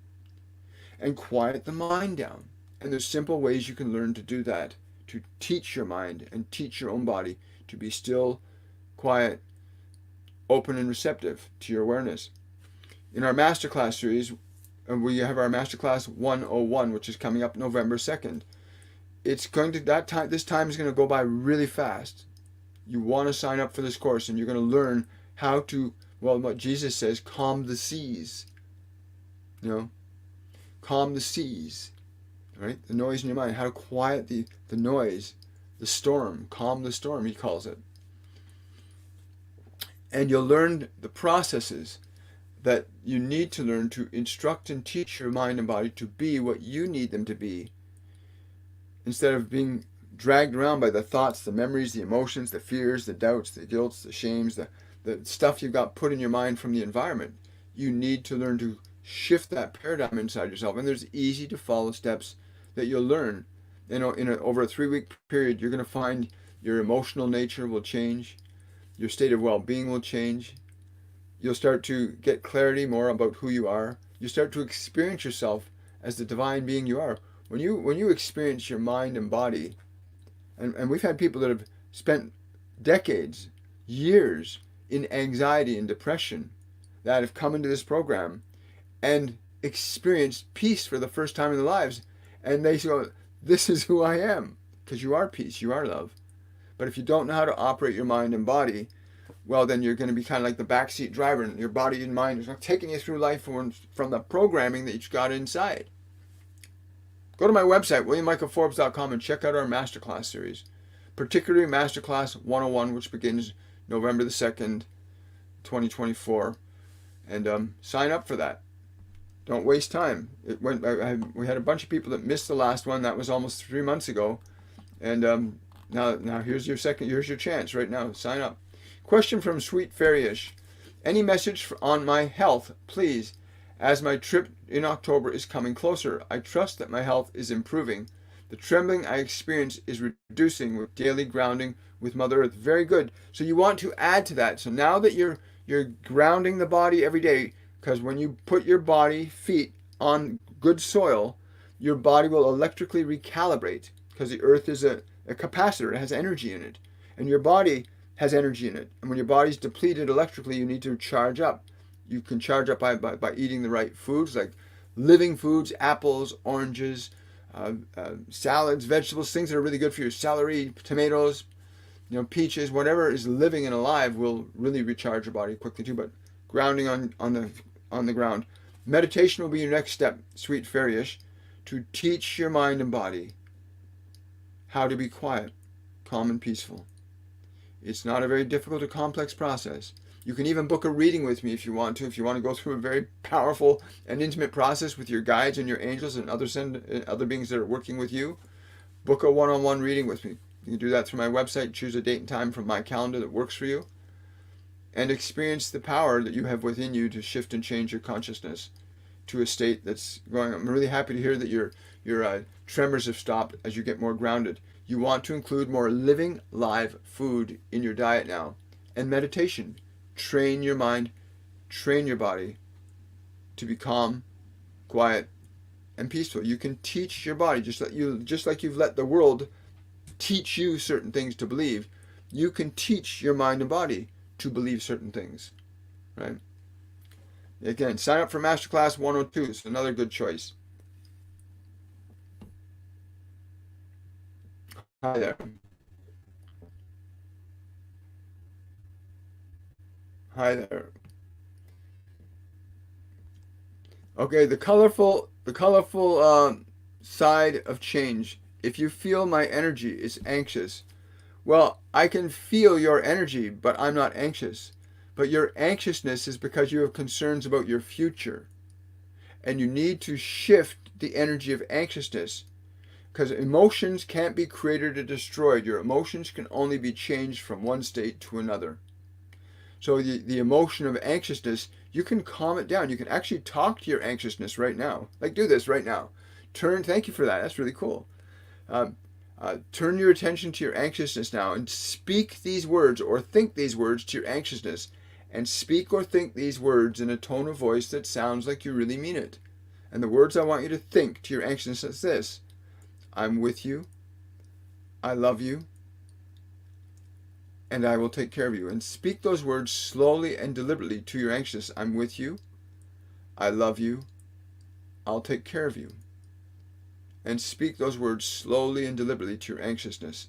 and quiet the mind down. And there's simple ways you can learn to do that, to teach your mind and teach your own body to be still, quiet, open and receptive to your awareness. In our masterclass series, we have our masterclass 101, which is coming up November 2nd. This time is going to go by really fast. You want to sign up for this course and you're going to learn how to, well, what Jesus says, calm the seas. You know, calm the seas, right? The noise in your mind, how to quiet the noise, the storm, calm the storm, he calls it. And you'll learn the processes that you need to learn to instruct and teach your mind and body to be what you need them to be, instead of being dragged around by the thoughts, the memories, the emotions, the fears, the doubts, the guilts, the shames, the stuff you've got put in your mind from the environment. You need to learn to shift that paradigm inside yourself. And there's easy to follow steps that you'll learn. You know, over a 3-week period, you're going to find your emotional nature will change. Your state of well-being will change. You'll start to get clarity more about who you are. You start to experience yourself as the divine being you are. When you experience your mind and body, and we've had people that have spent decades, years in anxiety and depression that have come into this program and experienced peace for the first time in their lives. And they go, this is who I am. Because you are peace, you are love. But if you don't know how to operate your mind and body, well, then you're going to be kind of like the backseat driver, and your body and mind is not taking you through life from the programming that you've got inside. Go to my website, williammichaelforbes.com, and check out our Masterclass series, particularly Masterclass 101, which begins November the 2nd, 2024. And sign up for that. Don't waste time. We had a bunch of people that missed the last one. That was almost 3 months ago. And now here's your chance right now. Sign up. Question from Sweet Fairyish. Any message on my health, please? As my trip in October is coming closer, I trust that my health is improving. The trembling I experience is reducing with daily grounding with Mother Earth. Very good. So you want to add to that. So now that you're grounding the body every day, because when you put your feet on good soil, your body will electrically recalibrate, because the earth is a capacitor. It has energy in it. And your body has energy in it. And when your body's depleted electrically, you need to charge up. You can charge up by eating the right foods, like living foods, apples, oranges, salads, vegetables, things that are really good for you. Celery, tomatoes, peaches, whatever is living and alive will really recharge your body quickly too. But grounding on the ground. Meditation will be your next step, Sweet Fairyish, to teach your mind and body how to be quiet, calm, and peaceful. It's not a very difficult or complex process. You can even book a reading with me if you want to. If you want to go through a very powerful and intimate process with your guides and your angels and other beings that are working with you, book a one-on-one reading with me. You can do that through my website. Choose a date and time from my calendar that works for you, and experience the power that you have within you to shift and change your consciousness to a state that's going. I'm really happy to hear that your tremors have stopped as you get more grounded. You want to include more living, live food in your diet now, and meditation. Train your mind, train your body to be calm, quiet, and peaceful. You can teach your body just like you've let the world teach you certain things to believe. You can teach your mind and body to believe certain things, right? Again, sign up for Masterclass 102. It's another good choice. Hi there. Hi there. Okay, the colorful side of change. If you feel my energy is anxious, well, I can feel your energy, but I'm not anxious. But your anxiousness is because you have concerns about your future. And you need to shift the energy of anxiousness, because emotions can't be created or destroyed. Your emotions can only be changed from one state to another. So the emotion of anxiousness, you can calm it down. You can actually talk to your anxiousness right now. Like, do this right now. Thank you for that. That's really cool. Turn your attention to your anxiousness now and speak these words or think these words to your anxiousness. And speak or think these words in a tone of voice that sounds like you really mean it. And the words I want you to think to your anxiousness is this: I'm with you. I love you. And I will take care of you. And speak those words slowly and deliberately to your anxiousness. I'm with you. I love you. I'll take care of you. And speak those words slowly and deliberately to your anxiousness.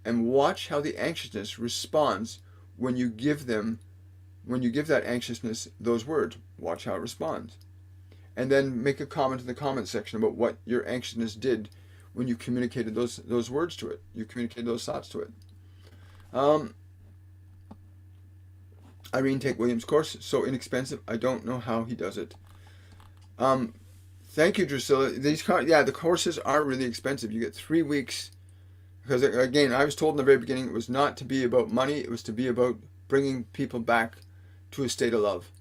And watch how the anxiousness responds when you give that anxiousness those words. Watch how it responds. And then make a comment in the comment section about what your anxiousness did when you communicated those words to it. You communicated those thoughts to it. Irene, take William's course. So inexpensive. I don't know how he does it. Thank you, Drusilla. The courses are really expensive. You get 3 weeks. Because again, I was told in the very beginning it was not to be about money. It was to be about bringing people back to a state of love.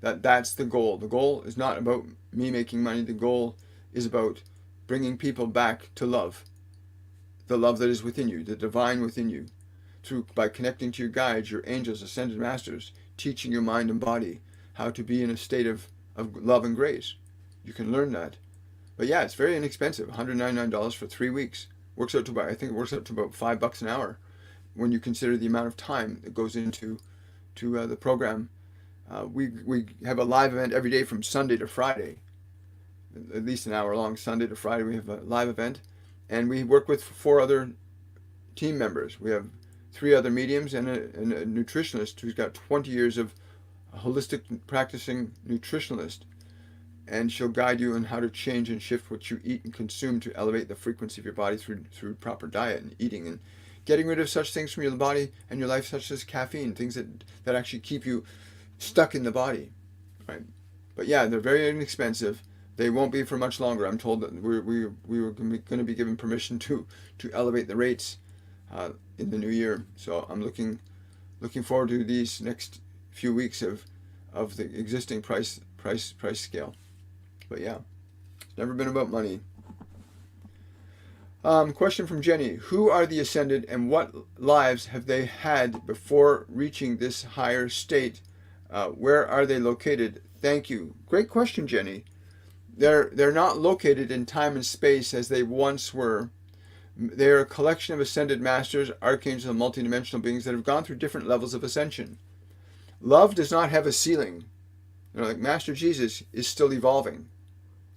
That's the goal. The goal is not about me making money. The goal is about bringing people back to love. The love that is within you, the divine within you. By connecting to your guides, your angels, ascended masters, teaching your mind and body how to be in a state of love and grace. You can learn that. But yeah, it's very inexpensive. $199 for 3 weeks. I think it works out to about $5 an hour when you consider the amount of time that goes into the program. We have a live event every day from Sunday to Friday, at least an hour long. Sunday to Friday we have a live event, and we work with 4 other team members. We have 3 other mediums and a nutritionist who's got 20 years of holistic practicing nutritionalist, and she'll guide you on how to change and shift what you eat and consume to elevate the frequency of your body through proper diet and eating and getting rid of such things from your body and your life, such as caffeine, things that actually keep you stuck in the body, right? But yeah, they're very inexpensive. They won't be for much longer. I'm told that we were going to be given permission to elevate the rates in the new year. So I'm looking forward to these next few weeks of the existing price scale. But yeah, it's never been about money. Question from Jenny: who are the ascended and what lives have they had before reaching this higher state? Where are they located? Thank you. Great question, Jenny. They're not located in time and space as they once were. They're a collection of ascended masters, archangels, and multidimensional beings that have gone through different levels of ascension. Love does not have a ceiling. Like Master Jesus is still evolving.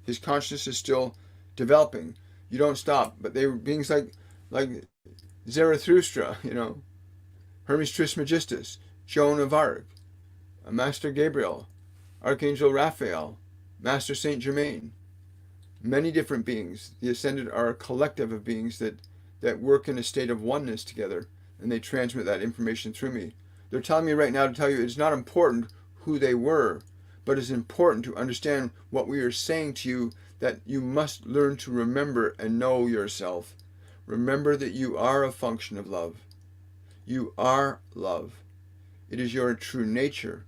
His consciousness is still developing. You don't stop. But they were beings like Zarathustra, Hermes Trismegistus, Joan of Arc, Master Gabriel, Archangel Raphael, Master Saint Germain, many different beings. The ascended are a collective of beings that work in a state of oneness together, and they transmit that information through me. They're telling me right now to tell you it's not important who they were, but it's important to understand what we are saying to you, that you must learn to remember and know yourself. Remember that you are a function of love. You are love. It is your true nature.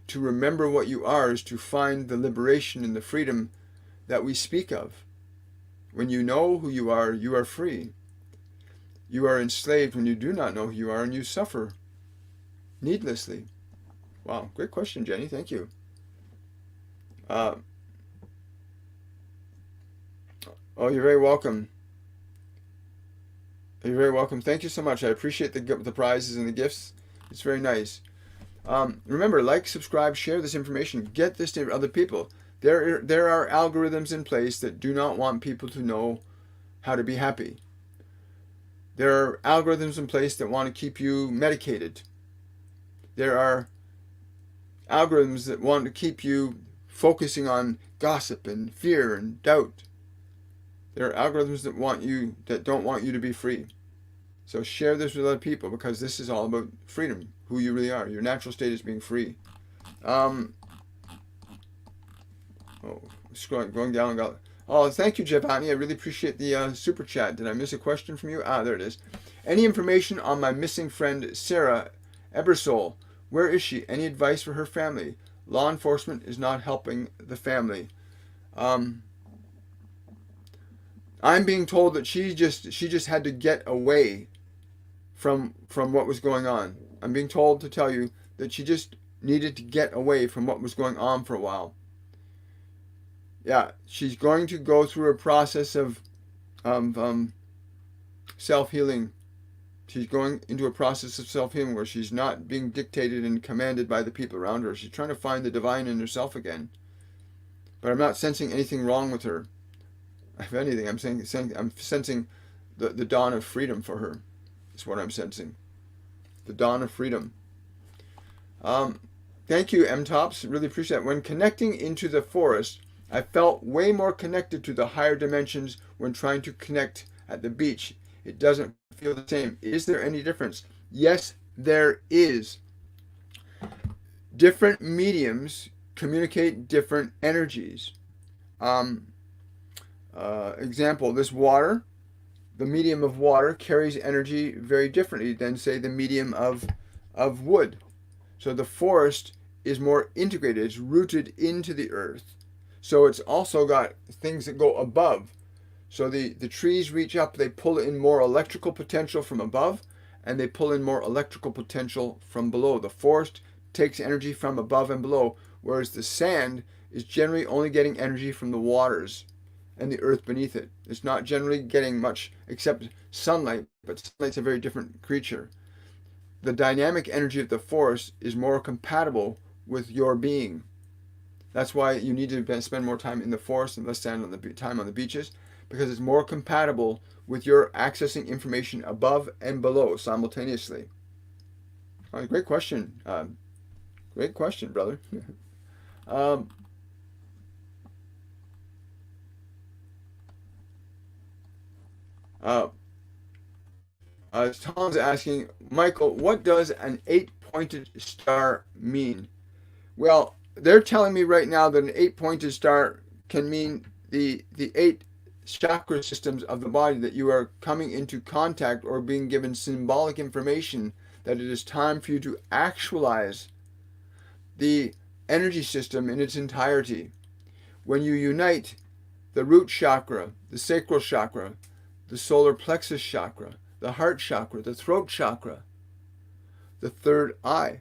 To remember what you are is to find the liberation and the freedom that we speak of. When you know who you are free. You are enslaved when you do not know who you are, and you suffer needlessly. Wow, great question, Jenny. Thank you. Oh, you're very welcome. You're very welcome. Thank you so much. I appreciate the prizes and the gifts. It's very nice. Remember, like, subscribe, share this information. Get this to other people. There are algorithms in place that do not want people to know how to be happy. There are algorithms in place that want to keep you medicated. There are algorithms that want to keep you focusing on gossip and fear and doubt. There are algorithms that don't want you to be free. So share this with other people, because this is all about freedom, who you really are. Your natural state is being free. Going down. Oh, thank you, Giovanni. I really appreciate the super chat. Did I miss a question from you? There it is. Any information on my missing friend, Sarah Ebersole? Where is she? Any advice for her family? Law enforcement is not helping the family. I'm being told that she just had to get away from what was going on. I'm being told to tell you that she just needed to get away from what was going on for a while. Yeah, she's going to go through a process of self-healing. She's going into a process of self-healing where she's not being dictated and commanded by the people around her. She's trying to find the divine in herself again. But I'm not sensing anything wrong with her. If anything, I'm sensing the dawn of freedom for her. Is what I'm sensing. The dawn of freedom. Thank you, M-Tops. Really appreciate it. When connecting into the forest, I felt way more connected to the higher dimensions when trying to connect at the beach. It doesn't feel the same. Is there any difference? Yes, there is. Different mediums communicate different energies. Example, this water, the medium of water carries energy very differently than, say, the medium of wood. So the forest is more integrated. It's rooted into the earth. So it's also got things that go above. So the trees reach up, they pull in more electrical potential from above, and they pull in more electrical potential from below. The forest takes energy from above and below, whereas the sand is generally only getting energy from the waters and the earth beneath it. It's not generally getting much except sunlight, but sunlight's a very different creature. The dynamic energy of the forest is more compatible with your being. That's why you need to spend more time in the forest and less time on the beaches, because it's more compatible with your accessing information above and below simultaneously. Great question. Great question, brother. Tom's asking, Michael, what does an 8-pointed star mean? Well, they're telling me right now that an 8-pointed star can mean the 8 chakra systems of the body, that you are coming into contact or being given symbolic information that it is time for you to actualize the energy system in its entirety. When you unite the root chakra, the sacral chakra, the solar plexus chakra, the heart chakra, the throat chakra, the third eye,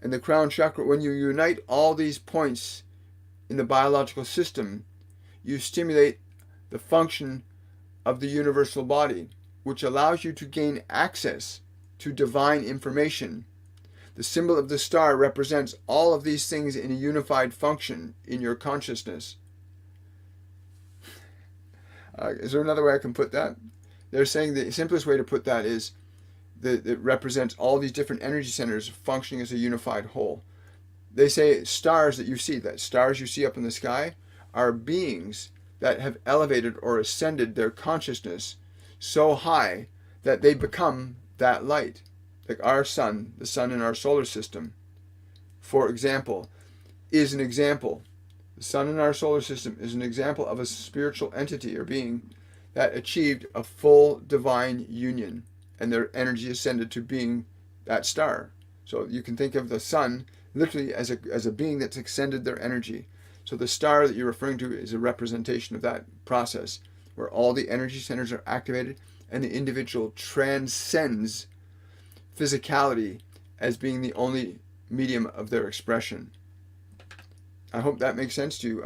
and the crown chakra, when you unite all these points in the biological system, you stimulate the function of the universal body, which allows you to gain access to divine information. The symbol of the star represents all of these things in a unified function in your consciousness. Is there another way I can put that? They're saying the simplest way to put that is that it represents all these different energy centers functioning as a unified whole. They say stars that you see up in the sky, are beings that have elevated or ascended their consciousness so high that they become that light. Like our sun, the sun in our solar system, for example, is an example. The sun in our solar system is an example of a spiritual entity or being that achieved a full divine union, and their energy ascended to being that star. So you can think of the sun literally as a being that's extended their energy. So the star that you're referring to is a representation of that process, where all the energy centers are activated and the individual transcends physicality as being the only medium of their expression. I hope that makes sense to you.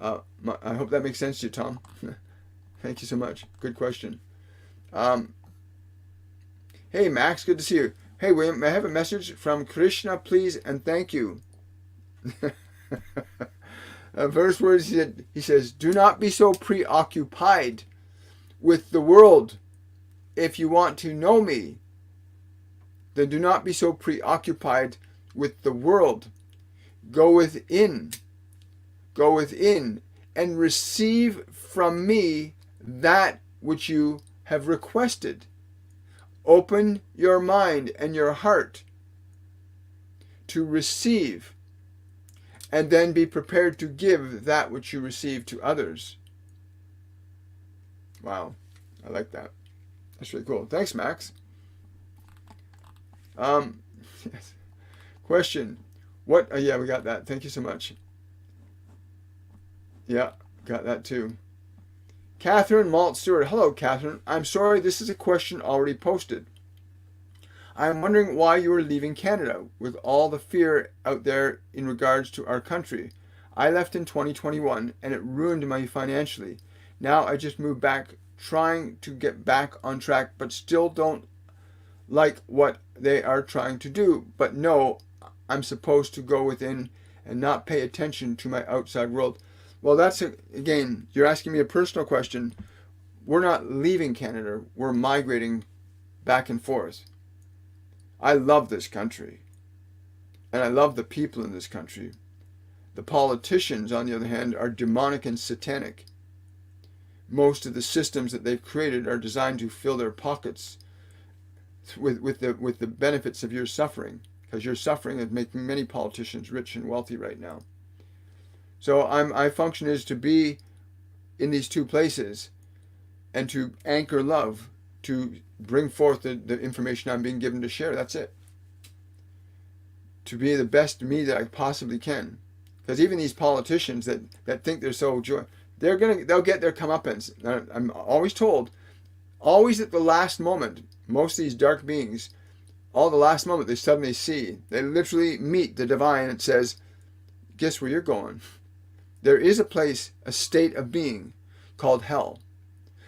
I hope that makes sense to you, Tom. Thank you so much. Good question. Hey, Max, good to see you. Hey, William, may I have a message from Krishna, please, and thank you. First words he says, do not be so preoccupied with the world. If you want to know me, then do not be so preoccupied with the world. Go within and receive from me that which you have requested. Open your mind and your heart to receive, and then be prepared to give that which you receive to others. Wow, I like that. That's really cool. Thanks, Max. Yes. Question. What? Yeah, we got that. Thank you so much. Yeah, got that too. Catherine Malt Stewart. Hello, Catherine. I'm sorry, this is a question already posted. I'm wondering why you are leaving Canada with all the fear out there in regards to our country. I left in 2021 and it ruined me financially. Now I just moved back, trying to get back on track, but still don't like what they are trying to do. But no, I'm supposed to go within and not pay attention to my outside world. Well, that's, again, you're asking me a personal question. We're not leaving Canada. We're migrating back and forth. I love this country. And I love the people in this country. The politicians, on the other hand, are demonic and satanic. Most of the systems that they've created are designed to fill their pockets with the benefits of your suffering, because your suffering is making many politicians rich and wealthy right now. So my function is to be in these two places and to anchor love, to bring forth the information I'm being given to share. That's it. To be the best me that I possibly can. Because even these politicians that think they're so joy, they'll get their comeuppance. I'm always told, always at the last moment, most of these dark beings, all the last moment they suddenly see, they literally meet the divine and says, guess where you're going? There is a place, a state of being called hell,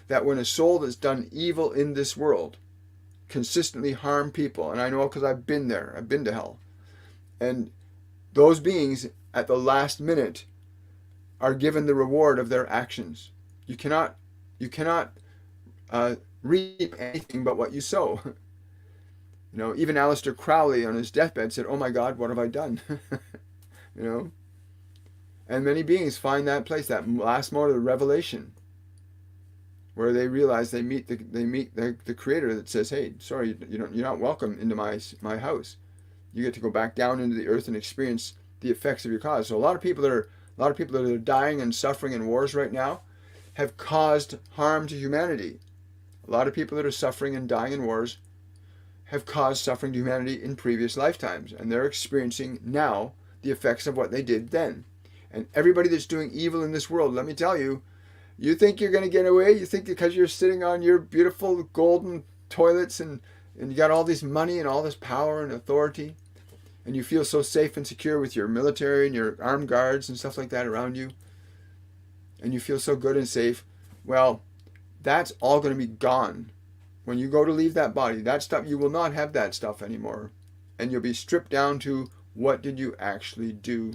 that when a soul that's done evil in this world consistently harm people, and I know because I've been there, I've been to hell, and those beings at the last minute are given the reward of their actions. You cannot reap anything but what you sow. You know, even Aleister Crowley on his deathbed said, "Oh my God, what have I done?" You know, and many beings find that place, that last moment of revelation, where they realize they meet the Creator that says, "Hey, sorry, you're not welcome into my house. You get to go back down into the earth and experience the effects of your cause." So a lot of people that are dying and suffering in wars right now have caused harm to humanity. A lot of people that are suffering and dying in wars have caused suffering to humanity in previous lifetimes, and they're experiencing now the effects of what they did then. And everybody that's doing evil in this world, let me tell you, you think you're going to get away? You think because you're sitting on your beautiful golden toilets and you got all this money and all this power and authority, and you feel so safe and secure with your military and your armed guards and stuff like that around you, and you feel so good and safe, well, that's all going to be gone. When you go to leave that body, that stuff, you will not have that stuff anymore. And you'll be stripped down to what did you actually do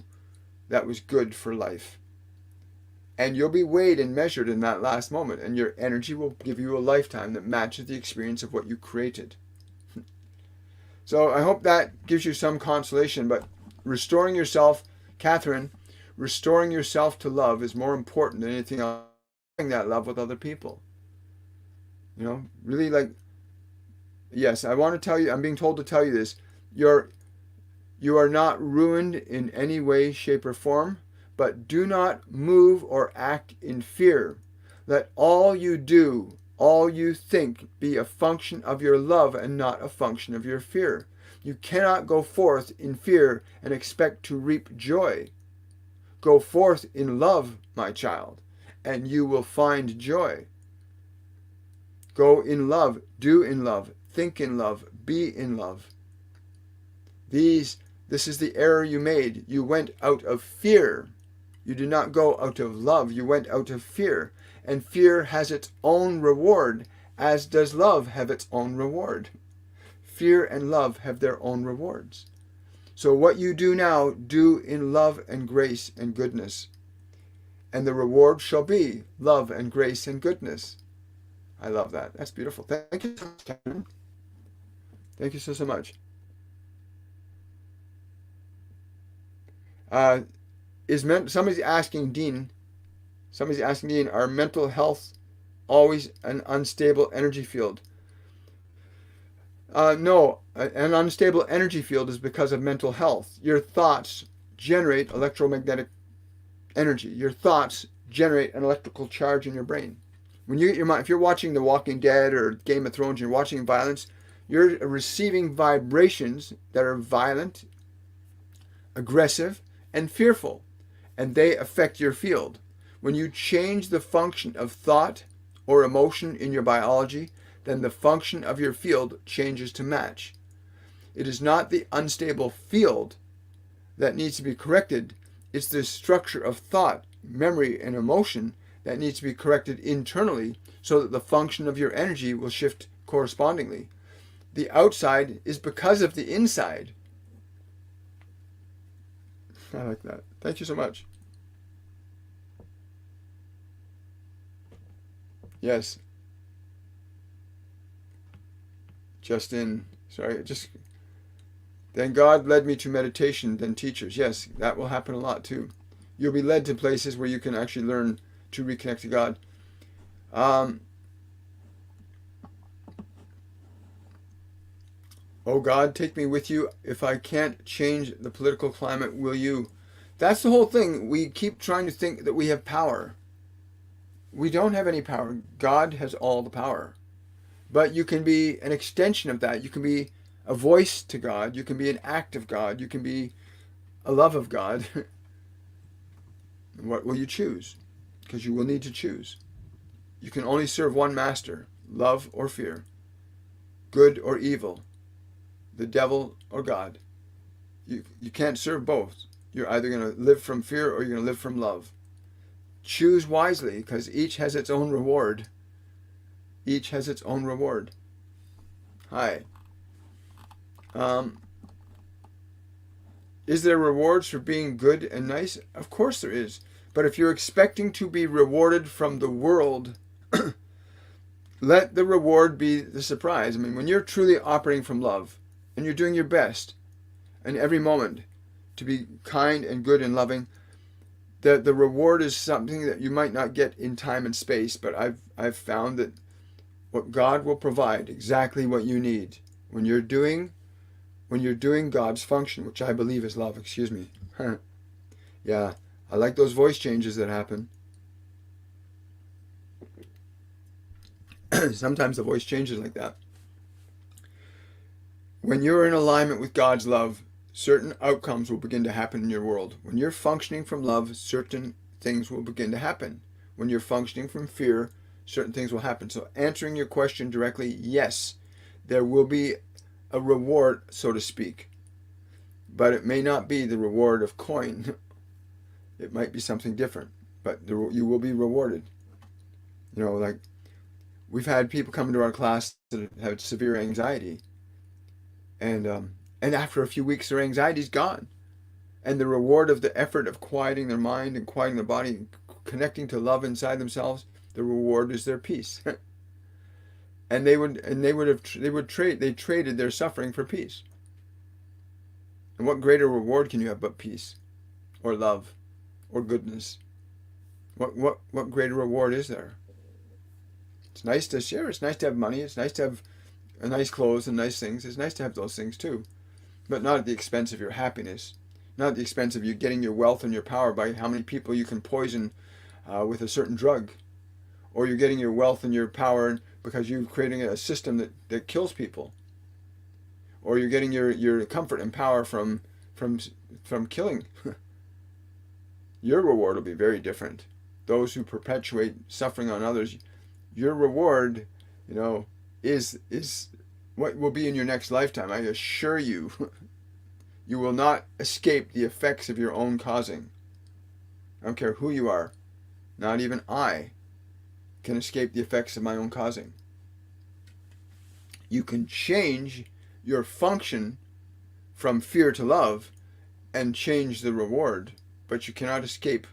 that was good for life. And you'll be weighed and measured in that last moment, and your energy will give you a lifetime that matches the experience of what you created. So I hope that gives you some consolation. But restoring yourself, Catherine, restoring yourself to love is more important than anything else. Sharing that love with other people. Really, like, yes, I want to tell you, I'm being told to tell you this. You are not ruined in any way, shape, or form, but do not move or act in fear. Let all you do, all you think, be a function of your love and not a function of your fear. You cannot go forth in fear and expect to reap joy. Go forth in love, my child, and you will find joy. Go in love, do in love, think in love, be in love. This is the error you made. You went out of fear. You did not go out of love. You went out of fear. And fear has its own reward, as does love have its own reward. Fear and love have their own rewards. So what you do now, do in love and grace and goodness. And the reward shall be love and grace and goodness. I love that. That's beautiful. Thank you so much, Karen. Thank you so much. Somebody's asking Dean, are mental health always an unstable energy field? No, an unstable energy field is because of mental health. Your thoughts generate electromagnetic energy. Your thoughts generate an electrical charge in your brain. When you get your mind, if you're watching The Walking Dead or Game of Thrones, and you're watching violence, you're receiving vibrations that are violent, aggressive, and fearful, and they affect your field. When you change the function of thought or emotion in your biology, then the function of your field changes to match. It is not the unstable field that needs to be corrected. It's the structure of thought, memory, and emotion that needs to be corrected internally so that the function of your energy will shift correspondingly. The outside is because of the inside. I like that. Thank you so much. Yes. Then God led me to meditation, then teachers. Yes, that will happen a lot too. You'll be led to places where you can actually learn to reconnect to God. Oh God, take me with you. If I can't change the political climate, will you? That's the whole thing. We keep trying to think that we have power. We don't have any power. God has all the power. But you can be an extension of that. You can be a voice to God. You can be an act of God. You can be a love of God. What will you choose? Because you will need to choose. You can only serve one master, love or fear, good or evil, the devil or God. You can't serve both. You're either going to live from fear or you're going to live from love. Choose wisely, because each has its own reward. Each has its own reward. Hi. Is there rewards for being good and nice? Of course there is. But if you're expecting to be rewarded from the world, let the reward be the surprise. I mean, when you're truly operating from love and you're doing your best in every moment to be kind and good and loving, the reward is something that you might not get in time and space, but I've found that what God will provide exactly what you need when you're doing God's function, which I believe is love. Excuse me. Yeah, I like those voice changes that happen. Sometimes the voice changes like that. When you're in alignment with God's love, certain outcomes will begin to happen in your world. When you're functioning from love, certain things will begin to happen. When you're functioning from fear, certain things will happen. So answering your question directly, yes, there will be a reward, so to speak. But it may not be the reward of coin. It might be something different. But you will be rewarded. Like we've had people come into our class that have severe anxiety. And after a few weeks, their anxiety's gone. And the reward of the effort of quieting their mind and quieting their body and connecting to love inside themselves, the reward is their peace. And they traded their suffering for peace. And what greater reward can you have but peace, or love, or goodness? What greater reward is there? It's nice to share. It's nice to have money. It's nice to have nice clothes and nice things. It's nice to have those things too, but not at the expense of your happiness. Not at the expense of you getting your wealth and your power by how many people you can poison with a certain drug, or you're getting your wealth and your power because you're creating a system that kills people, or you're getting your comfort and power from killing. Your reward will be very different. Those who perpetuate suffering on others, your reward, is what will be in your next lifetime. I assure you, you will not escape the effects of your own causing. I don't care who you are. Not even I can escape the effects of my own causing. You can change your function from fear to love and change the reward, but you cannot escape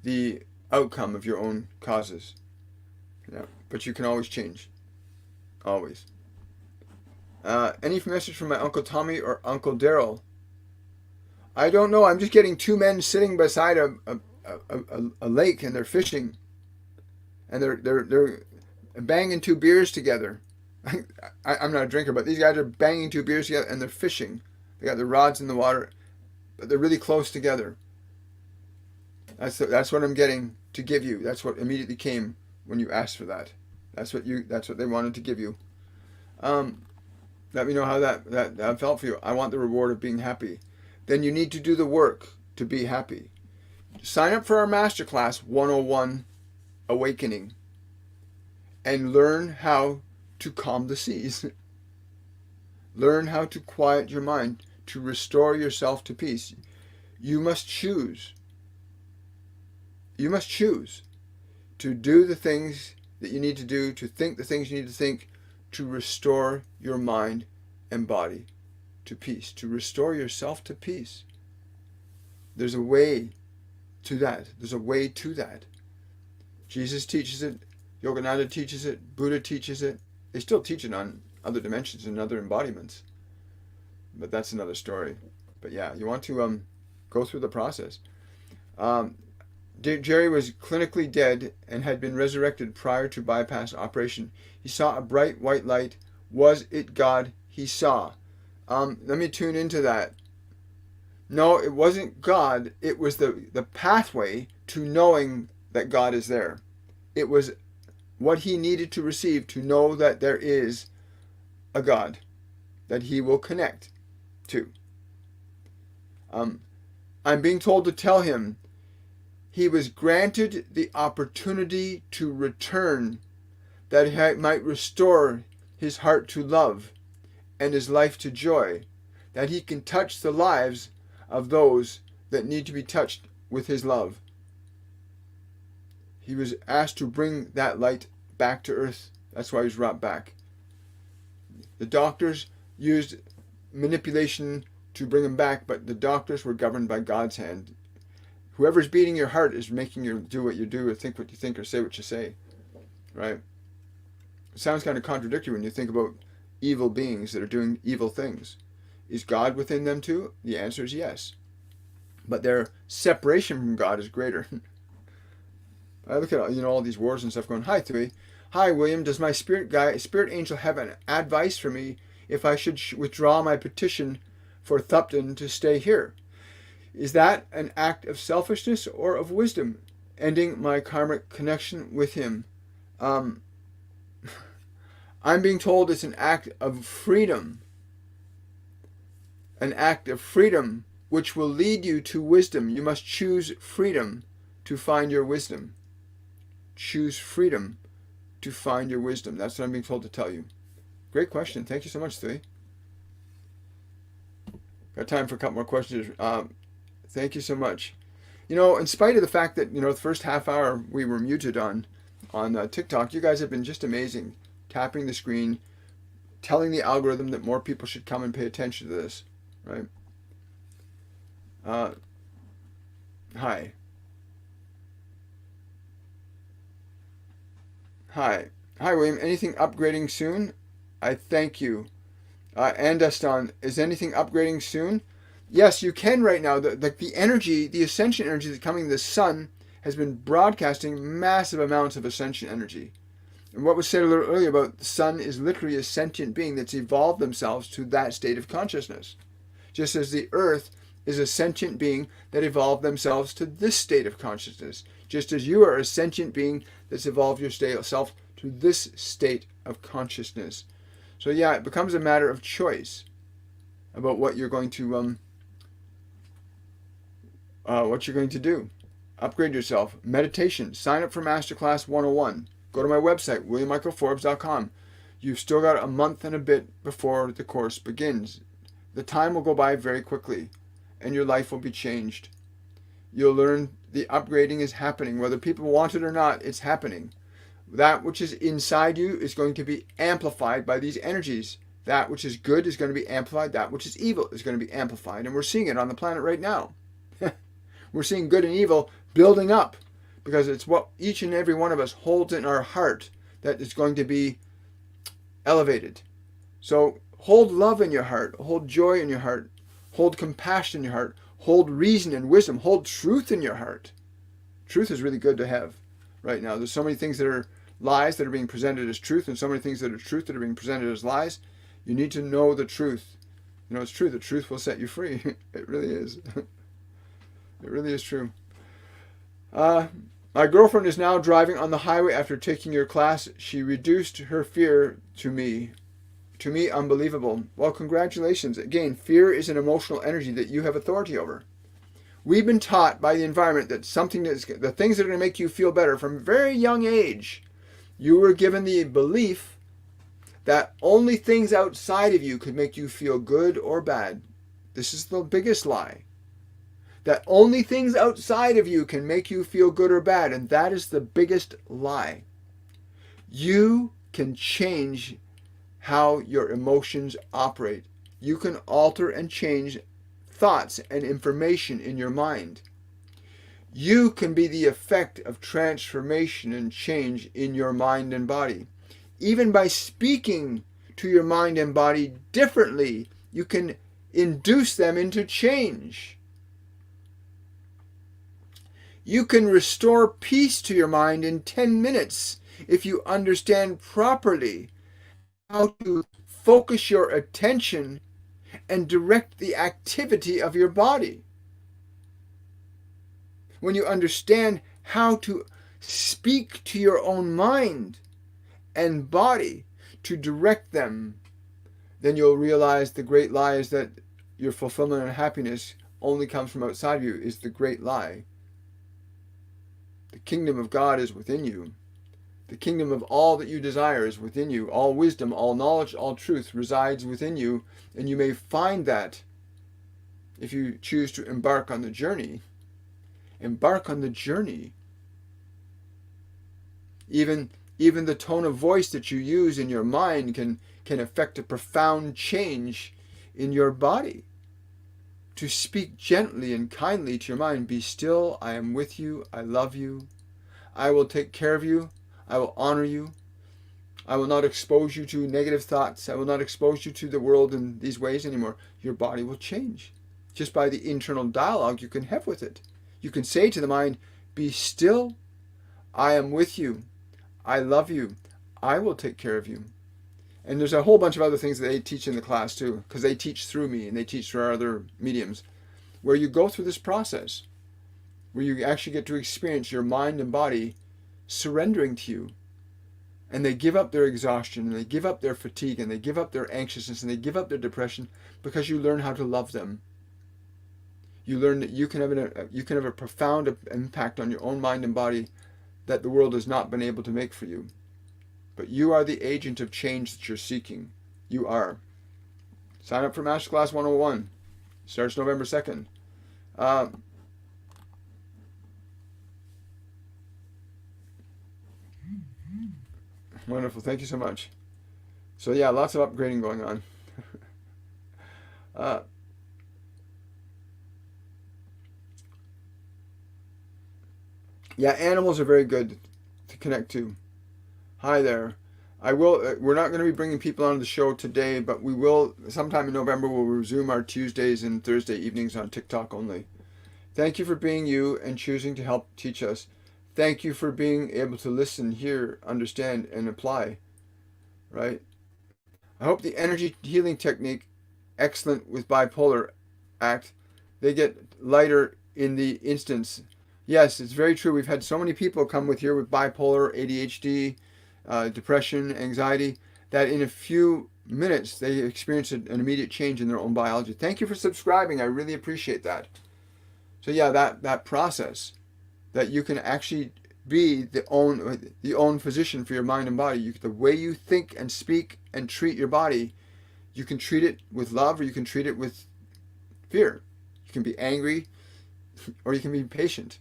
the outcome of your own causes. Yeah, but you can always change. Always. Any message from my Uncle Tommy or Uncle Daryl? I don't know. I'm just getting two men sitting beside a lake, and they're fishing, and they're banging two beers together. I'm not a drinker, but these guys are banging two beers together, and they're fishing. They got their rods in the water, but they're really close together. That's what I'm getting to give you. That's what immediately came when you asked for that. That's what they wanted to give you. Let me know how that felt for you. I want the reward of being happy. Then you need to do the work to be happy. Sign up for our masterclass 101 Awakening and learn how to calm the seas. Learn how to quiet your mind, to restore yourself to peace. You must choose. You must choose to do the things that you need to do, to think the things you need to think, to restore your mind and body to peace, to restore yourself to peace. There's a way to that. There's a way to that. Jesus teaches it. Yogananda teaches it. Buddha teaches it. They still teach it on other dimensions and other embodiments. But that's another story. But yeah, you want to go through the process. Jerry was clinically dead and had been resurrected prior to bypass operation. He saw a bright white light. Was it God he saw? Let me tune into that. No, it wasn't God. It was the pathway to knowing that God is there. It was what he needed to receive to know that there is a God that he will connect to. I'm being told to tell him he was granted the opportunity to return, that he might restore his heart to love and his life to joy, that he can touch the lives of those that need to be touched with his love. He was asked to bring that light back to earth. That's why he was brought back. The doctors used manipulation to bring him back, but the doctors were governed by God's hand. Whoever's beating your heart is making you do what you do, or think what you think, or say what you say. Right? It sounds kind of contradictory when you think about evil beings that are doing evil things. Is God within them too? The answer is yes. But their separation from God is greater. I look at all these wars and stuff going, hi, Thuy. Hi, William. Does my spirit angel have an advice for me if I should withdraw my petition for Thupten to stay here? Is that an act of selfishness or of wisdom, ending my karmic connection with him? I'm being told it's an act of freedom. An act of freedom which will lead you to wisdom. You must choose freedom to find your wisdom. Choose freedom to find your wisdom. That's what I'm being told to tell you. Great question. Thank you so much, Thuy. Got time for a couple more questions. Thank you so much. In spite of the fact that, the first half hour we were muted on TikTok, you guys have been just amazing. Tapping the screen, telling the algorithm that more people should come and pay attention to this, right? Hi. Hi, William. Anything upgrading soon? I thank you. Andeston, is anything upgrading soon? Yes, you can right now. The energy, the ascension energy that's coming, the sun has been broadcasting massive amounts of ascension energy. And what was said a little earlier about the sun is literally a sentient being that's evolved themselves to that state of consciousness. Just as the earth is a sentient being that evolved themselves to this state of consciousness. Just as you are a sentient being that's evolved yourself to this state of consciousness. So yeah, it becomes a matter of choice about what you're going to do. Upgrade yourself. Meditation. Sign up for Masterclass 101. Go to my website, WilliamMichaelForbes.com. You've still got a month and a bit before the course begins. The time will go by very quickly, and your life will be changed. You'll learn the upgrading is happening. Whether people want it or not, it's happening. That which is inside you is going to be amplified by these energies. That which is good is going to be amplified. That which is evil is going to be amplified. And we're seeing it on the planet right now. We're seeing good and evil building up because it's what each and every one of us holds in our heart that is going to be elevated. So hold love in your heart. Hold joy in your heart. Hold compassion in your heart. Hold reason and wisdom. Hold truth in your heart. Truth is really good to have right now. There's so many things that are lies that are being presented as truth and so many things that are truth that are being presented as lies. You need to know the truth. You know, it's true. The truth will set you free. It really is. It really is true. My girlfriend is now driving on the highway after taking your class. She reduced her fear to me. To me, unbelievable. Well, congratulations. Again, fear is an emotional energy that you have authority over. We've been taught by the environment that the things that are going to make you feel better from a very young age. You were given the belief that only things outside of you could make you feel good or bad. This is the biggest lie. That only things outside of you can make you feel good or bad, and that is the biggest lie. You can change how your emotions operate. You can alter and change thoughts and information in your mind. You can be the effect of transformation and change in your mind and body. Even by speaking to your mind and body differently, you can induce them into change. You can restore peace to your mind in 10 minutes if you understand properly how to focus your attention and direct the activity of your body. When you understand how to speak to your own mind and body to direct them, then you'll realize the great lie is that your fulfillment and happiness only comes from outside of you is the great lie. The kingdom of God is within you. The kingdom of all that you desire is within you. All wisdom, all knowledge, all truth resides within you. And you may find that if you choose to embark on the journey. Embark on the journey. Even the tone of voice that you use in your mind can affect a profound change in your body. To speak gently and kindly to your mind. Be still, I am with you, I love you, I will take care of you, I will honor you, I will not expose you to negative thoughts, I will not expose you to the world in these ways anymore. Your body will change. Just by the internal dialogue you can have with it. You can say to the mind, be still, I am with you, I love you, I will take care of you. And there's a whole bunch of other things that they teach in the class too, because they teach through me and they teach through our other mediums, where you go through this process, where you actually get to experience your mind and body surrendering to you. And they give up their exhaustion, and they give up their fatigue, and they give up their anxiousness, and they give up their depression because you learn how to love them. You learn that you can have a profound impact on your own mind and body that the world has not been able to make for you. But you are the agent of change that you're seeking. You are. Sign up for Masterclass 101. Starts November 2nd. Wonderful. Thank you so much. So yeah, lots of upgrading going on. Yeah, animals are very good to connect to. Hi there. I will. We're not going to be bringing people on the show today, but we will sometime in November. We'll resume our Tuesdays and Thursday evenings on TikTok only. Thank you for being you and choosing to help teach us. Thank you for being able to listen, hear, understand, and apply. Right? I hope the energy healing technique, excellent with bipolar act, they get lighter in the instance. Yes, it's very true. We've had so many people come with here with bipolar, ADHD, depression, anxiety, that in a few minutes they experience an immediate change in their own biology. Thank you for subscribing. I really appreciate that. So yeah, that process that you can actually be the own physician for your mind and body. The way you think and speak and treat your body, you can treat it with love or you can treat it with fear. You can be angry or you can be patient.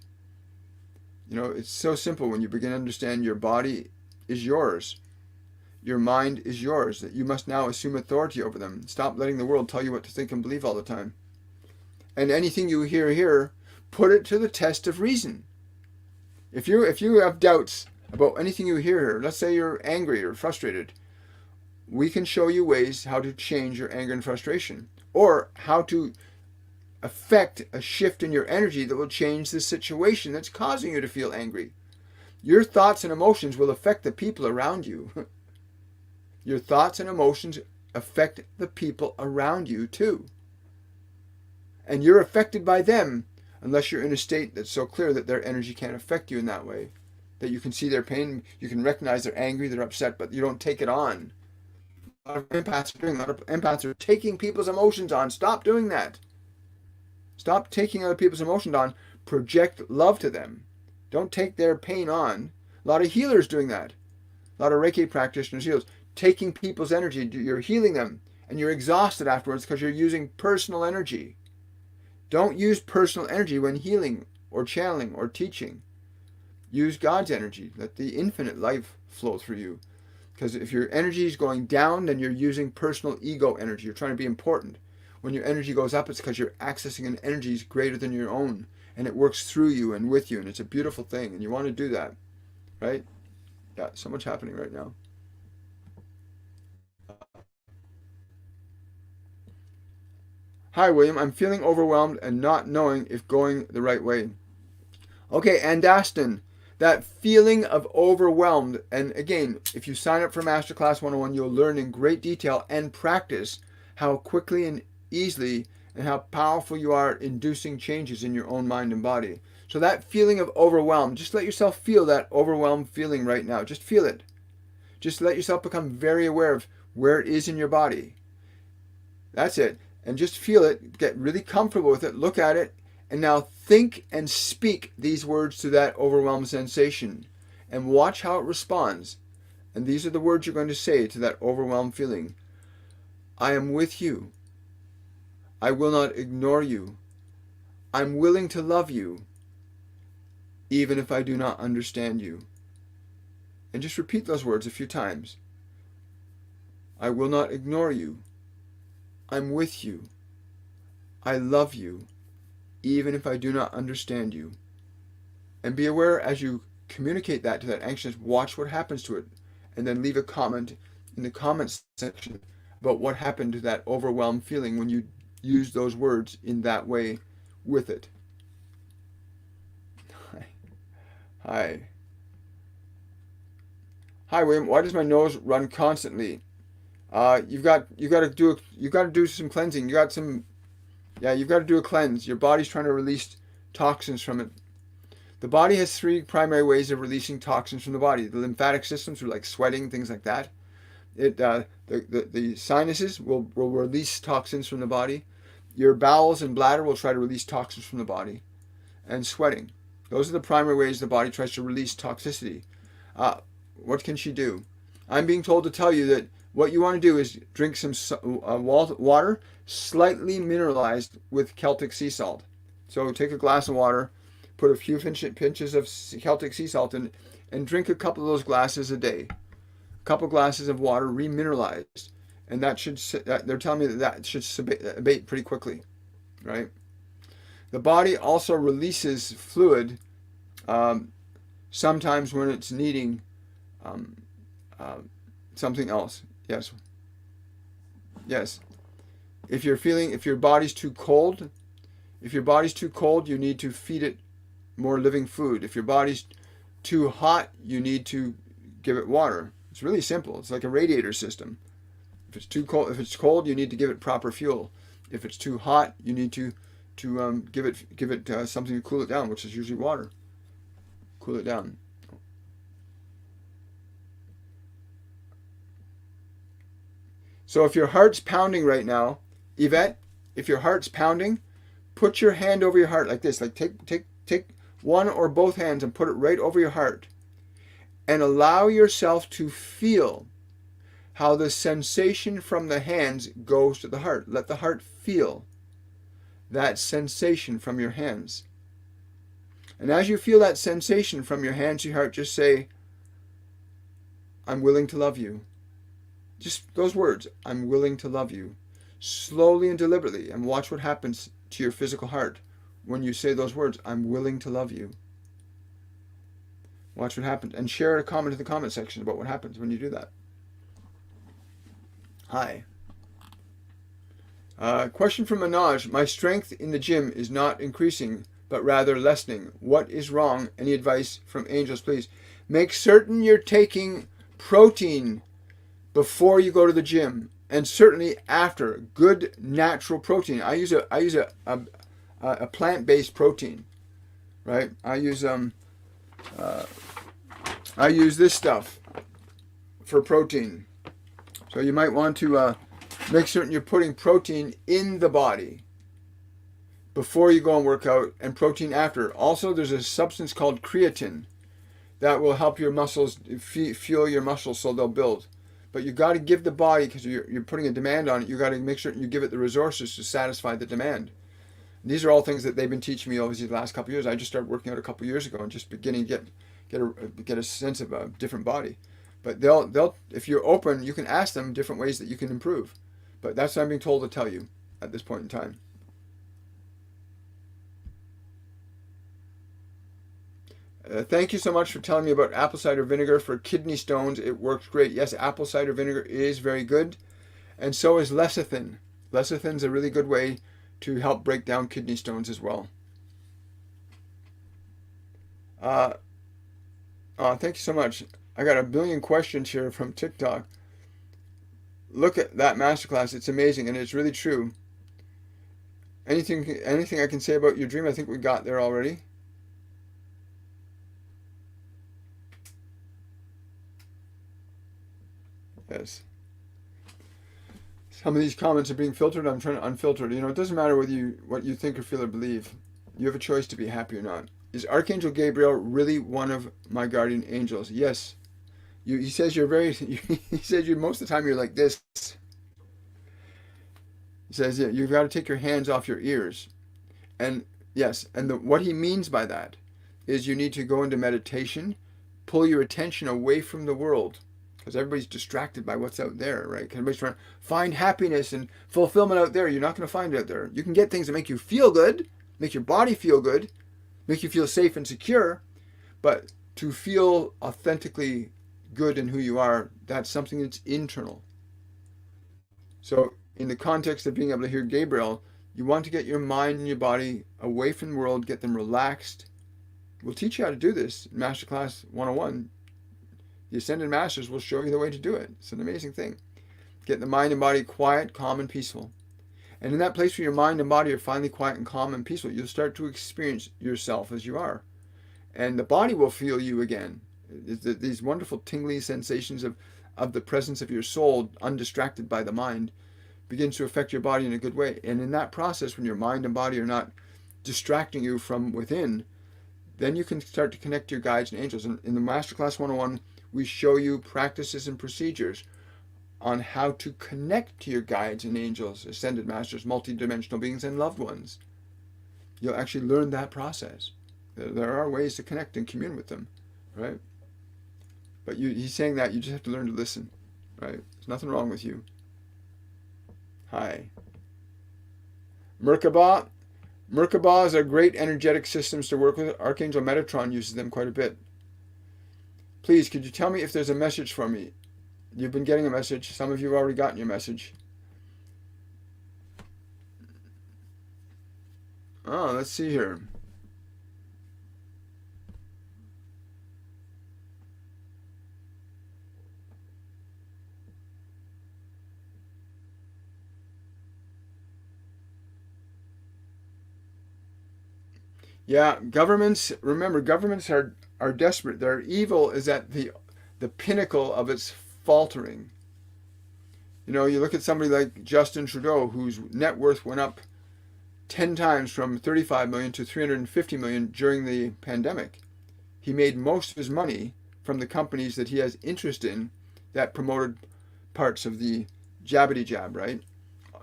It's so simple when you begin to understand your body is yours. Your mind is yours, that you must now assume authority over them. Stop letting the world tell you what to think and believe all the time. And anything you hear here, put it to the test of reason. If you have doubts about anything you hear here, let's say you're angry or frustrated, we can show you ways how to change your anger and frustration, or how to affect a shift in your energy that will change the situation that's causing you to feel angry. Your thoughts and emotions will affect the people around you. Your thoughts and emotions affect the people around you too. And you're affected by them unless you're in a state that's so clear that their energy can't affect you in that way. That you can see their pain, you can recognize they're angry, they're upset, but you don't take it on. A lot of empaths are doing, a lot of empaths are taking people's emotions on. Stop doing that. Stop taking other people's emotions on. Project love to them. Don't take their pain on. A lot of healers doing that. A lot of Reiki practitioners, healers, taking people's energy. You're healing them, and you're exhausted afterwards because you're using personal energy. Don't use personal energy when healing or channeling or teaching. Use God's energy. Let the infinite life flow through you. Because if your energy is going down, then you're using personal ego energy. You're trying to be important. When your energy goes up, it's because you're accessing an energy greater than your own. And it works through you and with you. And it's a beautiful thing. And you want to do that. Right? Yeah, so much happening right now. Hi, William. I'm feeling overwhelmed and not knowing if going the right way. Okay, and Aston, that feeling of overwhelmed, and again, if you sign up for Masterclass 101, you'll learn in great detail and practice how quickly and easily and how powerful you are inducing changes in your own mind and body. So that feeling of overwhelmed, just let yourself feel that overwhelmed feeling right now. Just feel it. Just let yourself become very aware of where it is in your body. That's it. And just feel it. Get really comfortable with it. Look at it. And now think and speak these words to that overwhelmed sensation. And watch how it responds. And these are the words you're going to say to that overwhelmed feeling. I am with you. I will not ignore you. I'm willing to love you, even if I do not understand you. And just repeat those words a few times. I will not ignore you. I'm with you. I love you, even if I do not understand you. And be aware as you communicate that to that anxiousness, watch what happens to it. And then leave a comment in the comments section about what happened to that overwhelmed feeling when you use those words in that way with it. Hi. Hi, William. Why does my nose run constantly? You've got to do some cleansing. You've got to do a cleanse. Your body's trying to release toxins from it. The body has 3 primary ways of releasing toxins from the body. The lymphatic system, through like sweating, things like that. The sinuses will release toxins from the body. Your bowels and bladder will try to release toxins from the body. And sweating. Those are the primary ways the body tries to release toxicity. What can she do? I'm being told to tell you that what you want to do is drink some water slightly mineralized with Celtic sea salt. So take a glass of water, put a few pinches of Celtic sea salt in, and drink a couple of those glasses a day. A couple glasses of water remineralized. And that should, they're telling me that should abate pretty quickly, right? The body also releases fluid sometimes when it's needing something else. Yes. Yes. If your body's too cold, you need to feed it more living food. If your body's too hot, you need to give it water. It's really simple. It's like a radiator system. If it's cold, you need to give it proper fuel. If it's too hot, you need to give it something to cool it down, which is usually water. Cool it down. So if your heart's pounding right now, Yvette, if your heart's pounding, put your hand over your heart like this. Like take one or both hands and put it right over your heart. And allow yourself to feel how the sensation from the hands goes to the heart. Let the heart feel that sensation from your hands. And as you feel that sensation from your hands to your heart, just say, I'm willing to love you. Just those words, I'm willing to love you. Slowly and deliberately, and watch what happens to your physical heart when you say those words, I'm willing to love you. Watch what happens. And share a comment in the comment section about what happens when you do that. Hi. Question from Manoj. My strength in the gym is not increasing, but rather lessening. What is wrong? Any advice from angels, please? Make certain you're taking protein before you go to the gym, and certainly after. Good natural protein. I use a plant-based protein, right? I use this stuff for protein. So you might want to make certain you're putting protein in the body before you go and work out, and protein after. Also, there's a substance called creatine that will help your muscles, fuel your muscles so they'll build. But you got to give the body, because you're putting a demand on it, you got to make sure you give it the resources to satisfy the demand. And these are all things that they've been teaching me over these last couple of years. I just started working out a couple of years ago and just beginning to get a sense of a different body. But they'll if you're open, you can ask them different ways that you can improve. But that's what I'm being told to tell you at this point in time. Thank you so much for telling me about apple cider vinegar for kidney stones. It works great. Yes, apple cider vinegar is very good. And so is lecithin. Lecithin's a really good way to help break down kidney stones as well. Thank you so much. I got a billion questions here from TikTok. Look at that masterclass. It's amazing, and it's really true. Anything I can say about your dream? I think we got there already. Yes. Some of these comments are being filtered. I'm trying to unfilter it. It doesn't matter what you think or feel or believe. You have a choice to be happy or not. Is Archangel Gabriel really one of my guardian angels? Yes. He says you're very. He says you most of the time you're like this. He says you've got to take your hands off your ears, and yes, and what he means by that is you need to go into meditation, pull your attention away from the world. Because everybody's distracted by what's out there, right? Everybody's trying to find happiness and fulfillment out there. You're not going to find it out there. You can get things that make you feel good, make your body feel good, make you feel safe and secure, but to feel authentically good in who you are, that's something that's internal. So in the context of being able to hear Gabriel, you want to get your mind and your body away from the world, get them relaxed. We'll teach you how to do this in Masterclass 101. The Ascended Masters will show you the way to do it. It's an amazing thing. Get the mind and body quiet, calm, and peaceful. And in that place where your mind and body are finally quiet and calm and peaceful, you'll start to experience yourself as you are. And the body will feel you again. These wonderful tingly sensations of the presence of your soul, undistracted by the mind, begins to affect your body in a good way. And in that process, when your mind and body are not distracting you from within, then you can start to connect to your guides and angels. And in the Masterclass 101, we show you practices and procedures on how to connect to your guides and angels, ascended masters, multidimensional beings, and loved ones. You'll actually learn that process. There are ways to connect and commune with them, right? But he's saying that you just have to learn to listen, right? There's nothing wrong with you. Hi. Merkabah. Merkabahs are great energetic systems to work with. Archangel Metatron uses them quite a bit. Please, could you tell me if there's a message for me? You've been getting a message. Some of you have already gotten your message. Oh, let's see here. Yeah, governments, remember, governments are desperate. Their evil is at the pinnacle of its faltering. You know, you look at somebody like Justin Trudeau, whose net worth went up 10 times from 35 million to 350 million during the pandemic. He made most of his money from the companies that he has interest in that promoted parts of the jabbity jab, right?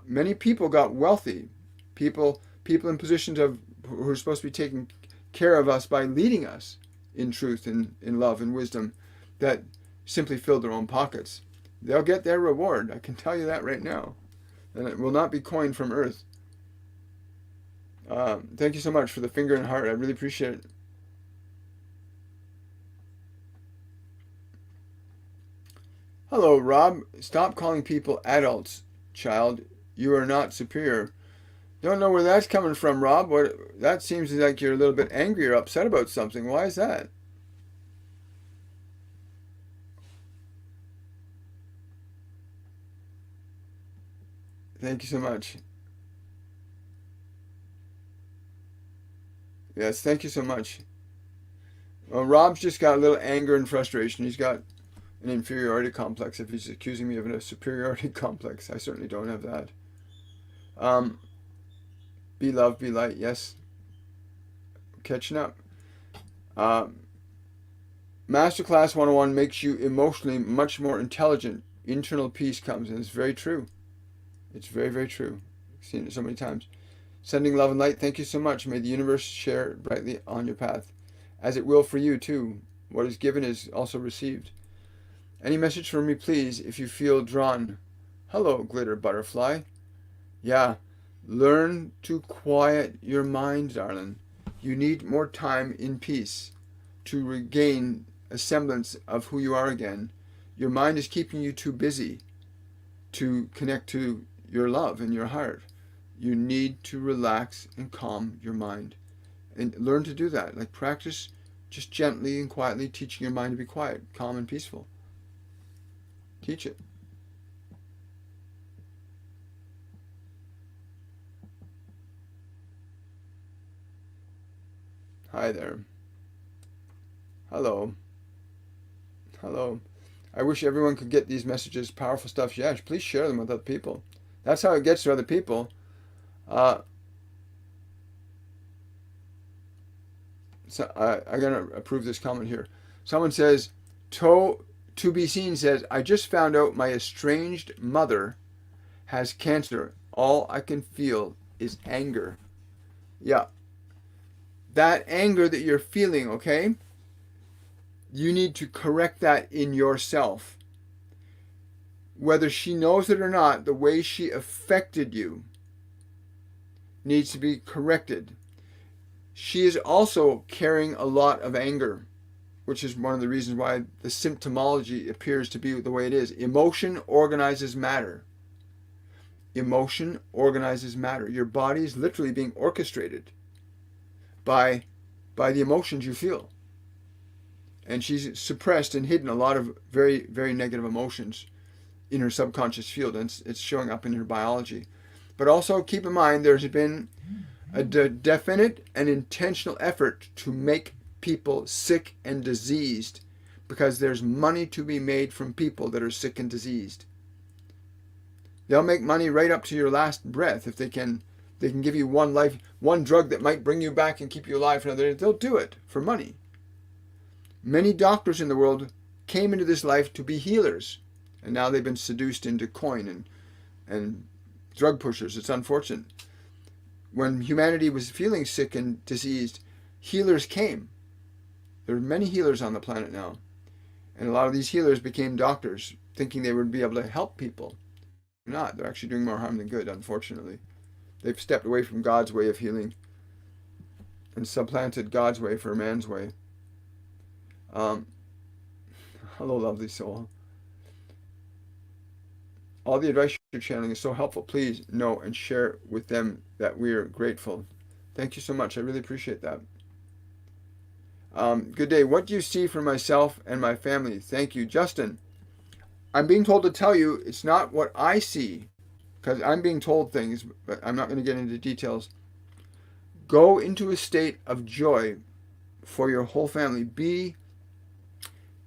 Many people got wealthy. People in positions of who are supposed to be taking care of us by leading us in truth and in love and wisdom, that simply filled their own pockets. They'll get their reward. I can tell you that right now. And it will not be coined from earth. Thank you so much for the finger and heart. I really appreciate it. Hello, Rob. Stop calling people adults, child. You are not superior. Don't know where that's coming from, Rob. What? That seems like you're a little bit angry or upset about something. Why is that? Thank you so much. Yes, thank you so much. Well, Rob's just got a little anger and frustration. He's got an inferiority complex if he's accusing me of a superiority complex. I certainly don't have that. Um, be love, be light. Yes, catching up. Um, Masterclass 101 makes you emotionally much more intelligent. Internal peace comes, and it's very true. It's very, very true. I've seen it so many times. Sending love and light. Thank you so much. May the universe share brightly on your path, as it will for you too. What is given is also received. Any message from me, please, if you feel drawn. Hello, glitter butterfly. Yeah, learn to quiet your mind, darling. You need more time in peace to regain a semblance of who you are again. Your mind is keeping you too busy to connect to your love and your heart. You need to relax and calm your mind. And learn to do that. Like practice just gently and quietly teaching your mind to be quiet, calm, and peaceful. Teach it. Hi there. Hello. Hello. I wish everyone could get these messages, powerful stuff. Yes, please share them with other people. That's how it gets to other people. Uh, I'm going to approve this comment here. Someone says, to be seen says, I just found out my estranged mother has cancer. All I can feel is anger. Yeah, that anger that you're feeling, okay? You need to correct that in yourself. Whether she knows it or not, the way she affected you needs to be corrected. She is also carrying a lot of anger, which is one of the reasons why the symptomology appears to be the way it is. Emotion organizes matter. Emotion organizes matter. Your body is literally being orchestrated by the emotions you feel. And she's suppressed and hidden a lot of very, very negative emotions in her subconscious field, and it's showing up in her biology. But also keep in mind there's been a definite and intentional effort to make people sick and diseased because there's money to be made from people that are sick and diseased. They'll make money right up to your last breath if they can. They can give you one drug that might bring you back and keep you alive for another day. They'll do it for money. Many doctors in the world came into this life to be healers, and now they've been seduced into coin and drug pushers. It's unfortunate. When humanity was feeling sick and diseased, healers came. There are many healers on the planet now, and a lot of these healers became doctors, thinking they would be able to help people. They're not. They're actually doing more harm than good, unfortunately. They've stepped away from God's way of healing and supplanted God's way for man's way. Hello, lovely soul. All the advice you're channeling is so helpful. Please know and share with them that we are grateful. Thank you so much. I really appreciate that. Good day. What do you see for myself and my family? Thank you, Justin. I'm being told to tell you it's not what I see, because I'm being told things, but I'm not going to get into details. Go into a state of joy for your whole family. Be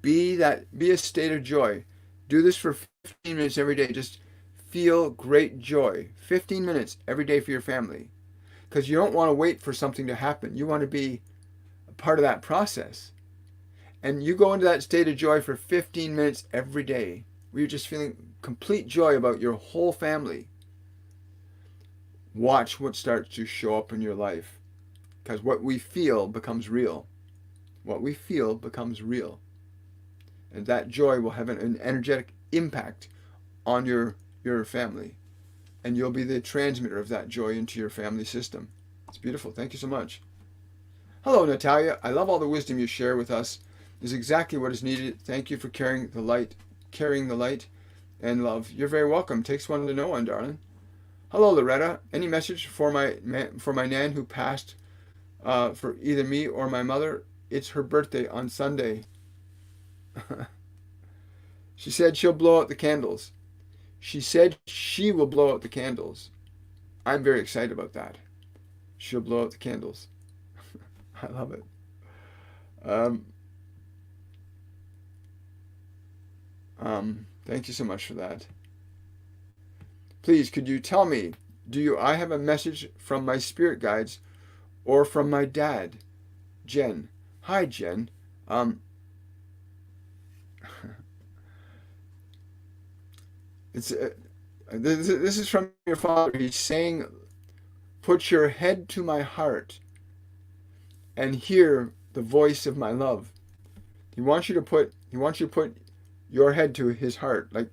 a state of joy. Do this for 15 minutes every day. Just feel great joy. 15 minutes every day for your family. Because you don't want to wait for something to happen. You want to be a part of that process. And you go into that state of joy for 15 minutes every day, where you're just feeling complete joy about your whole family. Watch what starts to show up in your life. Because what we feel becomes real. What we feel becomes real. And that joy will have an energetic impact on your family. And you'll be the transmitter of that joy into your family system. It's beautiful. Thank you so much. Hello, Natalia. I love all the wisdom you share with us. It's exactly what is needed. Thank you for carrying the light and love. You're very welcome. Takes one to know one, darling. Hello, Loretta. Any message for my nan who passed for either me or my mother? It's her birthday on Sunday. She said she'll blow out the candles. She said she will blow out the candles. I'm very excited about that. She'll blow out the candles. I love it. Thank you so much for that. Please, could you tell me, I have a message from my spirit guides or from my dad, Jen? Hi, Jen. This is from your father. He's saying, put your head to my heart and hear the voice of my love. He wants you to put your head to his heart, like,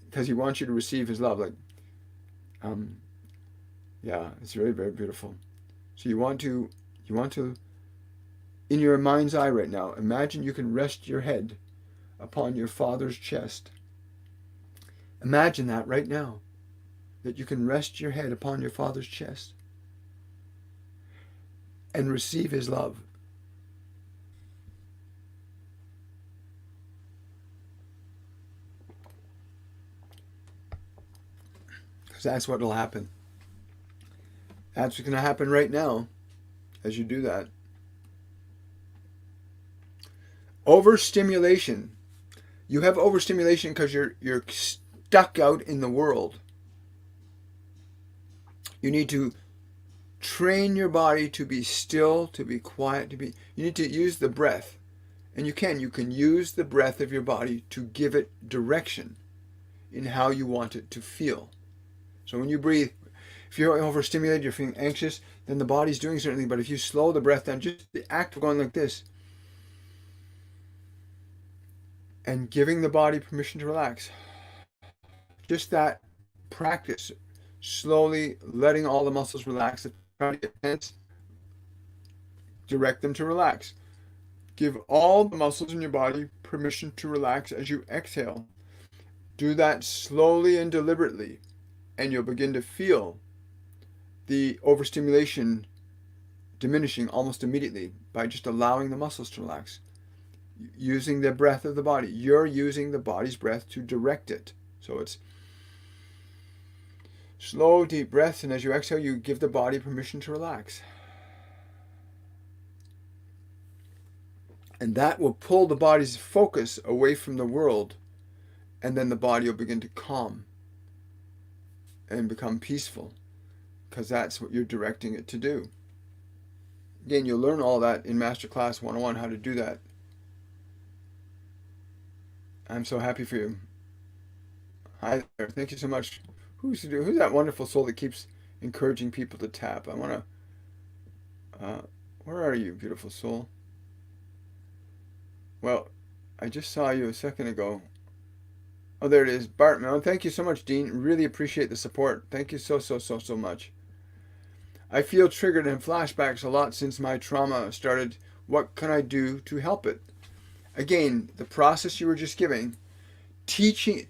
because he wants you to receive his love. Like, yeah, it's very, very beautiful. So you want to, in your mind's eye right now, imagine you can rest your head upon your father's chest. Imagine that right now, that you can rest your head upon your father's chest and receive his love. Because that's what will happen. That's what's going to happen right now as you do that. Overstimulation. You have overstimulation because you're stuck out in the world. You need to train your body to be still, to be quiet, you need to use the breath. And you can use the breath of your body to give it direction in how you want it to feel. So when you breathe, if you're overstimulated, you're feeling anxious, then the body's doing something. But if you slow the breath down, just the act of going like this, and giving the body permission to relax, just that practice, slowly letting all the muscles relax. If you're trying to get tense, direct them to relax. Give all the muscles in your body permission to relax as you exhale. Do that slowly and deliberately, and you'll begin to feel the overstimulation diminishing almost immediately by just allowing the muscles to relax. Using the breath of the body. You're using the body's breath to direct it. So it's slow, deep breaths, and as you exhale, you give the body permission to relax. And that will pull the body's focus away from the world, and then the body will begin to calm and become peaceful, because that's what you're directing it to do. Again, you'll learn all that in Masterclass 101, how to do that. I'm so happy for you. Hi there. Thank you so much. Who's that wonderful soul that keeps encouraging people to tap? I want to... where are you, beautiful soul? Well, I just saw you a second ago. Oh, there it is. Bartman. Thank you so much, Dean. Really appreciate the support. Thank you so much. I feel triggered and flashbacks a lot since my trauma started. What can I do to help it? Again, the process you were just giving, teaching,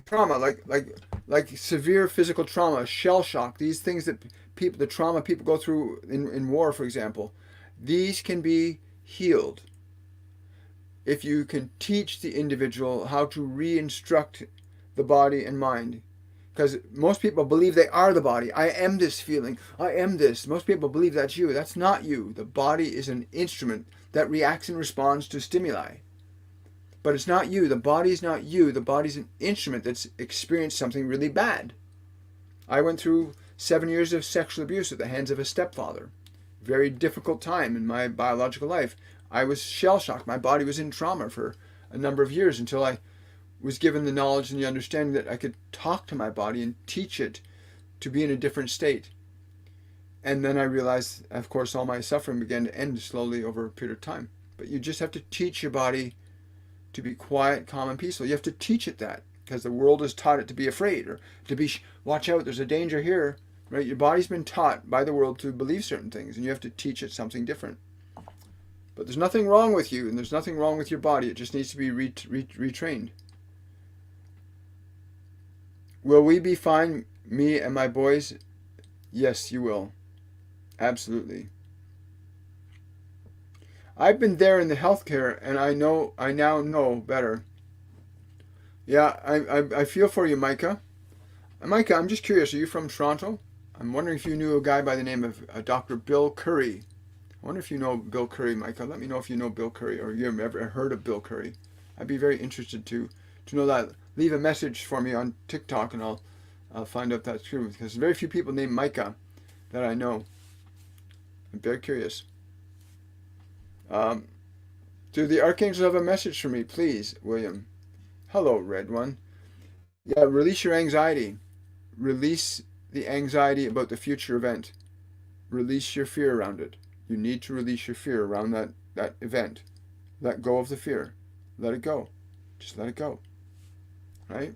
trauma, like severe physical trauma, shell shock, these things that the trauma people go through in war, for example, these can be healed if you can teach the individual how to re-instruct the body and mind. Because most people believe they are the body. I am this feeling. I am this. Most people believe that's you. That's not you. The body is an instrument that reacts and responds to stimuli. But it's not you. The body is not you. The body's an instrument that's experienced something really bad. I went through 7 years of sexual abuse at the hands of a stepfather. Very difficult time in my biological life. I was shell-shocked. My body was in trauma for a number of years until I was given the knowledge and the understanding that I could talk to my body and teach it to be in a different state. And then I realized, of course, all my suffering began to end slowly over a period of time. But you just have to teach your body to be quiet, calm, and peaceful. You have to teach it that, because the world has taught it to be afraid or to be, watch out, there's a danger here. Right? Your body's been taught by the world to believe certain things, and you have to teach it something different. But there's nothing wrong with you, and there's nothing wrong with your body. It just needs to be retrained. Will we be fine, me and my boys? Yes, you will. Absolutely. I've been there in the healthcare, and I now know better. Yeah, I feel for you, Micah. Micah, I'm just curious, are you from Toronto? I'm wondering if you knew a guy by the name of Dr. Bill Curry. I wonder if you know Bill Curry, Micah. Let me know if you know Bill Curry, or you've ever heard of Bill Curry. I'd be very interested to know that. Leave a message for me on TikTok, and I'll find out if that's true. Because there's very few people named Micah that I know. I'm very curious. Do the archangels have a message for me, please, William? Hello, Red One. Yeah, release your anxiety. Release the anxiety about the future event. Release your fear around it. You need to release your fear around that event. Let go of the fear. Let it go. Just let it go. Right?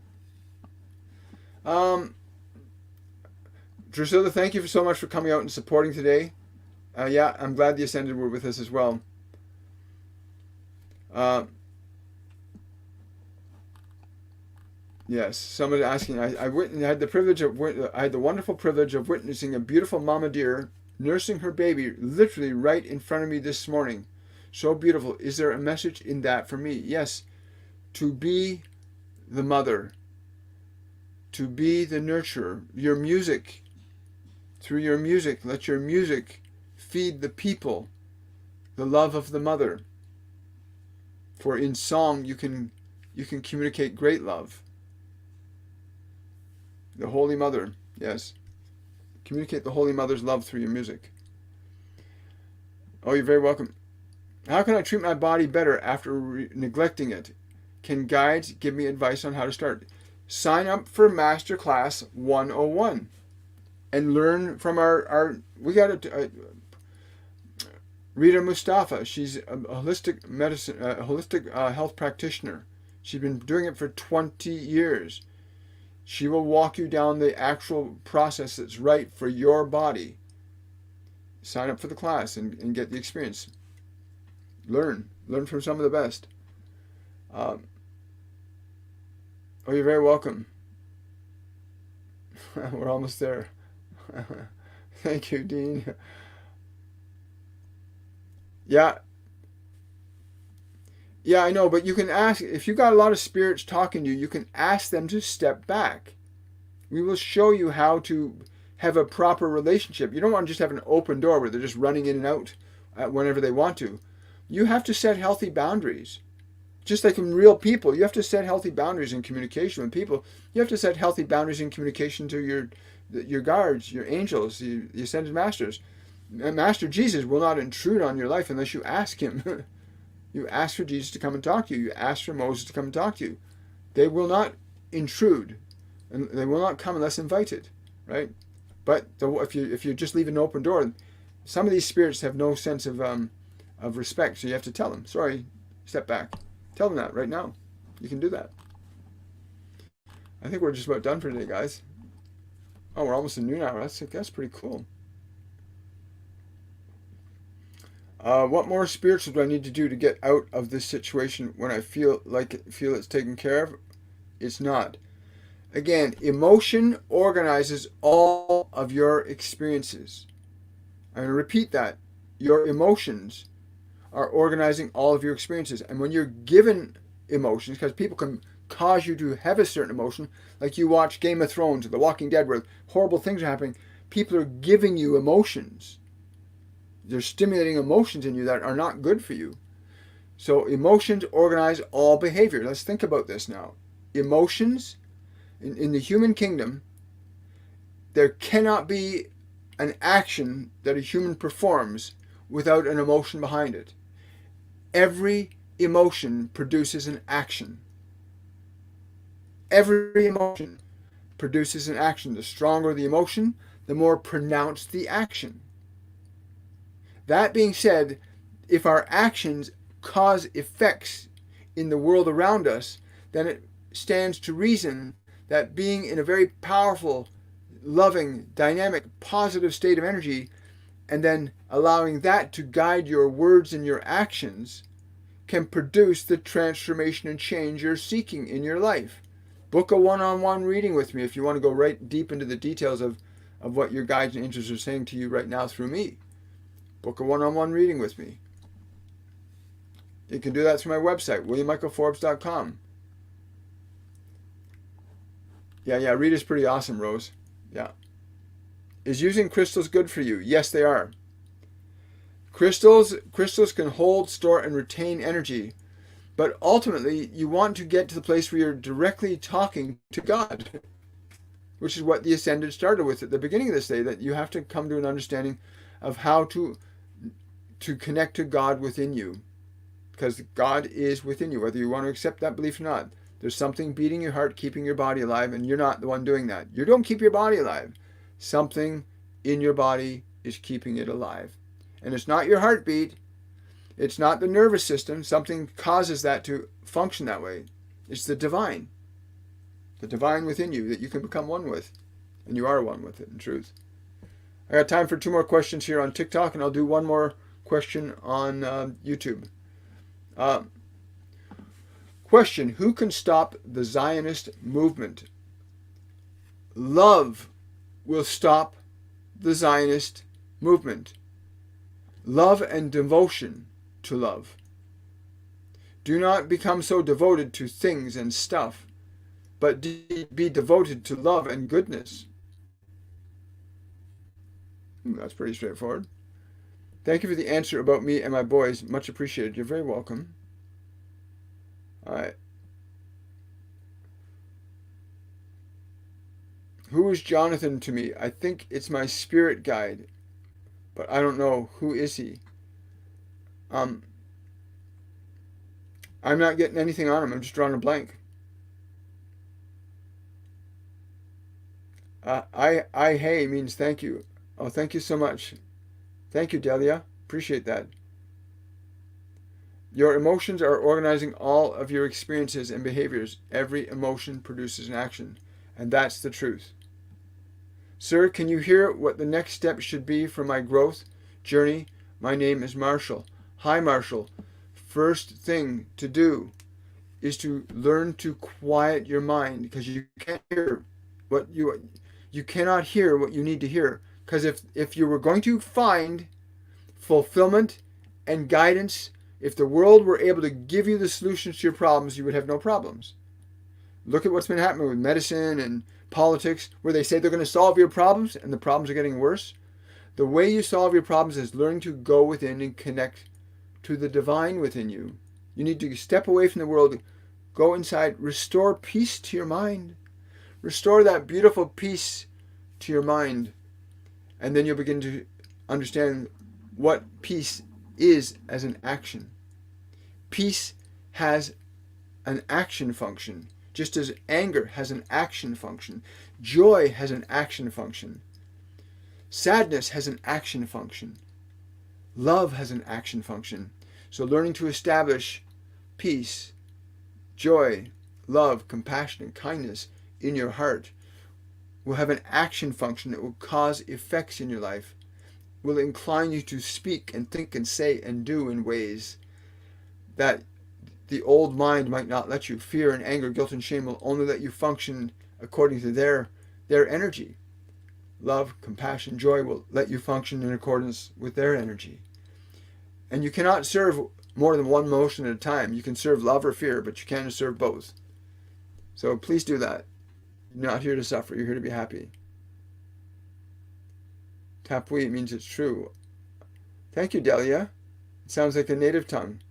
Drusilla, thank you so much for coming out and supporting today. Yeah, I'm glad the Ascended were with us as well. Yes, somebody asking. I had the wonderful privilege of witnessing a beautiful mama deer nursing her baby literally right in front of me this morning. So beautiful. Is there a message in that for me? Yes, to be the mother, to be the nurturer. Your music, through your music, let your music feed the people the love of the mother. For in song you can communicate great love. The Holy Mother, yes. Communicate the Holy Mother's love through your music. Oh, you're very welcome. How can I treat my body better after neglecting it? Can guides give me advice on how to start? Sign up for Masterclass 101 and learn from we got Rita Mustafa. She's a holistic medicine, holistic health practitioner. She's been doing it for 20 years. She will walk you down the actual process that's right for your body. Sign up for the class and get the experience. Learn from some of the best. Oh, you're very welcome. We're almost there. Thank you, Dean. Yeah, I know, but you can ask, if you got a lot of spirits talking to you, you can ask them to step back. We will show you how to have a proper relationship. You don't want to just have an open door where they're just running in and out whenever they want to. You have to set healthy boundaries. Just like in real people, you have to set healthy boundaries in communication with people. You have to set healthy boundaries in communication to your guards, your angels, the ascended masters. Master Jesus will not intrude on your life unless you ask him. You ask for Jesus to come and talk to you. You ask for Moses to come and talk to you. They will not intrude, and they will not come unless invited, right? But if you just leave an open door, some of these spirits have no sense of respect, so you have to tell them, sorry, step back. Tell them that right now. You can do that. I think we're just about done for today, guys. Oh, we're almost a noon hour. That's pretty cool. What more spiritual do I need to do to get out of this situation when I feel it's taken care of? It's not. Again, emotion organizes all of your experiences. I'm going to repeat that. Your emotions are organizing all of your experiences. And when you're given emotions, because people can cause you to have a certain emotion, like you watch Game of Thrones or The Walking Dead where horrible things are happening, people are giving you emotions. They're stimulating emotions in you that are not good for you. So emotions organize all behavior. Let's think about this now. Emotions, in the human kingdom, there cannot be an action that a human performs without an emotion behind it. Every emotion produces an action. Every emotion produces an action. The stronger the emotion, the more pronounced the action. That being said, if our actions cause effects in the world around us, then it stands to reason that being in a very powerful, loving, dynamic, positive state of energy, and then allowing that to guide your words and your actions, can produce the transformation and change you're seeking in your life. Book a one-on-one reading with me if you want to go right deep into the details of what your guides and angels are saying to you right now through me. Book a one-on-one reading with me. You can do that through my website, WilliamMichaelForbes.com. Yeah, Rita's pretty awesome, Rose. Yeah. Is using crystals good for you? Yes, they are. Crystals can hold, store, and retain energy. But ultimately, you want to get to the place where you're directly talking to God, which is what the Ascended started with at the beginning of this day, that you have to come to an understanding of how to connect to God within you. Because God is within you, whether you want to accept that belief or not. There's something beating your heart, keeping your body alive, and you're not the one doing that. You don't keep your body alive. Something in your body is keeping it alive. And it's not your heartbeat. It's not the nervous system. Something causes that to function that way. It's the divine within you that you can become one with. And you are one with it, in truth. I got time for 2 more questions here on TikTok, and I'll do 1 more question on YouTube. Question: who can stop the Zionist movement? Love will stop the Zionist movement. Love and devotion to love. Do not become so devoted to things and stuff, but be devoted to love and goodness. That's pretty straightforward. Thank you for the answer about me and my boys. Much appreciated. You're very welcome. All right. Who is Jonathan to me? I think it's my spirit guide, but I don't know. Who is he? I'm not getting anything on him. I'm just drawing a blank. Hey means thank you. Oh, thank you so much. Thank you, Delia. Appreciate that. Your emotions are organizing all of your experiences and behaviors. Every emotion produces an action. And that's the truth. Sir, can you hear what the next step should be for my growth journey? My name is Marshall. Hi, Marshall. First thing to do is to learn to quiet your mind, because you can't hear what you cannot hear what you need to hear. Because if you were going to find fulfillment and guidance, if the world were able to give you the solutions to your problems, you would have no problems. Look at what's been happening with medicine and politics, where they say they're going to solve your problems and the problems are getting worse. The way you solve your problems is learning to go within and connect to the divine within you. You need to step away from the world, go inside, restore peace to your mind. Restore that beautiful peace to your mind. And then you'll begin to understand what peace is as an action. Peace has an action function, just as anger has an action function. Joy has an action function. Sadness has an action function. Love has an action function. So learning to establish peace, joy, love, compassion, and kindness in your heart will have an action function that will cause effects in your life, will incline you to speak and think and say and do in ways that the old mind might not let you. Fear and anger, guilt and shame will only let you function according to their energy. Love, compassion, joy will let you function in accordance with their energy. And you cannot serve more than one emotion at a time. You can serve love or fear, but you can't serve both. So please do that. You're not here to suffer. You're here to be happy. Tapui means it's true. Thank you, Delia. It sounds like a native tongue.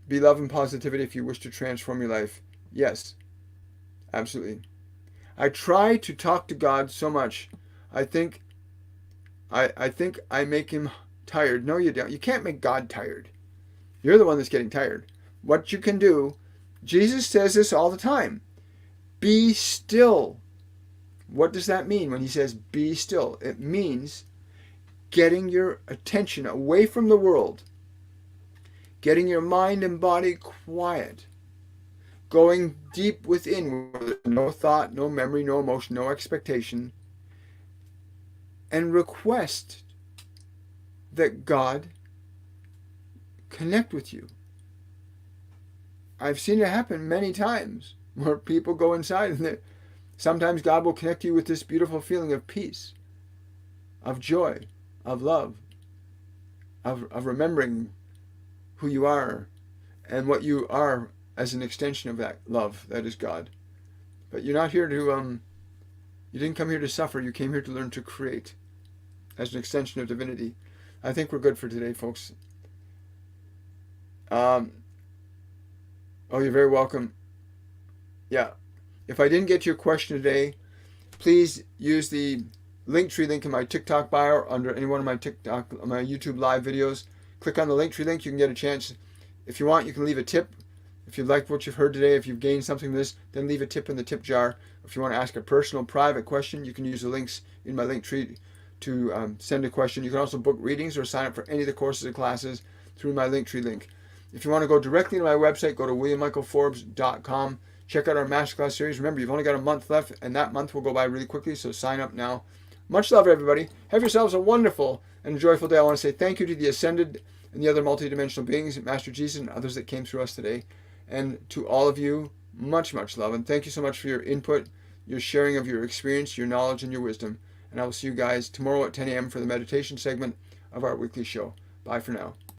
Be love and positivity if you wish to transform your life. Yes, absolutely. I try to talk to God so much. I think I make him tired. No, you don't. You can't make God tired. You're the one that's getting tired. What you can do, Jesus says this all the time. Be still. What does that mean when he says be still? It means getting your attention away from the world, getting your mind and body quiet, going deep within where there's no thought, no memory, no emotion, no expectation, and request that God connect with you. I've seen it happen many times where people go inside and sometimes God will connect you with this beautiful feeling of peace, of joy, of love, of remembering who you are and what you are as an extension of that love that is God. But you're not here to, you didn't come here to suffer. You came here to learn to create as an extension of divinity. I think we're good for today, folks. Oh, you're very welcome. Yeah. If I didn't get to your question today, please use the Linktree link in my TikTok bio under any one of my YouTube live videos. Click on the Linktree link. You can get a chance. If you want, you can leave a tip. If you liked what you've heard today, if you've gained something from this, then leave a tip in the tip jar. If you want to ask a personal, private question, you can use the links in my Linktree to send a question. You can also book readings or sign up for any of the courses and classes through my Linktree link. If you want to go directly to my website, go to williammichaelforbes.com. Check out our masterclass series. Remember, you've only got a month left, and that month will go by really quickly, so sign up now. Much love, everybody. Have yourselves a wonderful and joyful day. I want to say thank you to the Ascended and the other multidimensional beings, Master Jesus and others that came through us today. And to all of you, much, much love. And thank you so much for your input, your sharing of your experience, your knowledge, and your wisdom. And I will see you guys tomorrow at 10 a.m. for the meditation segment of our weekly show. Bye for now.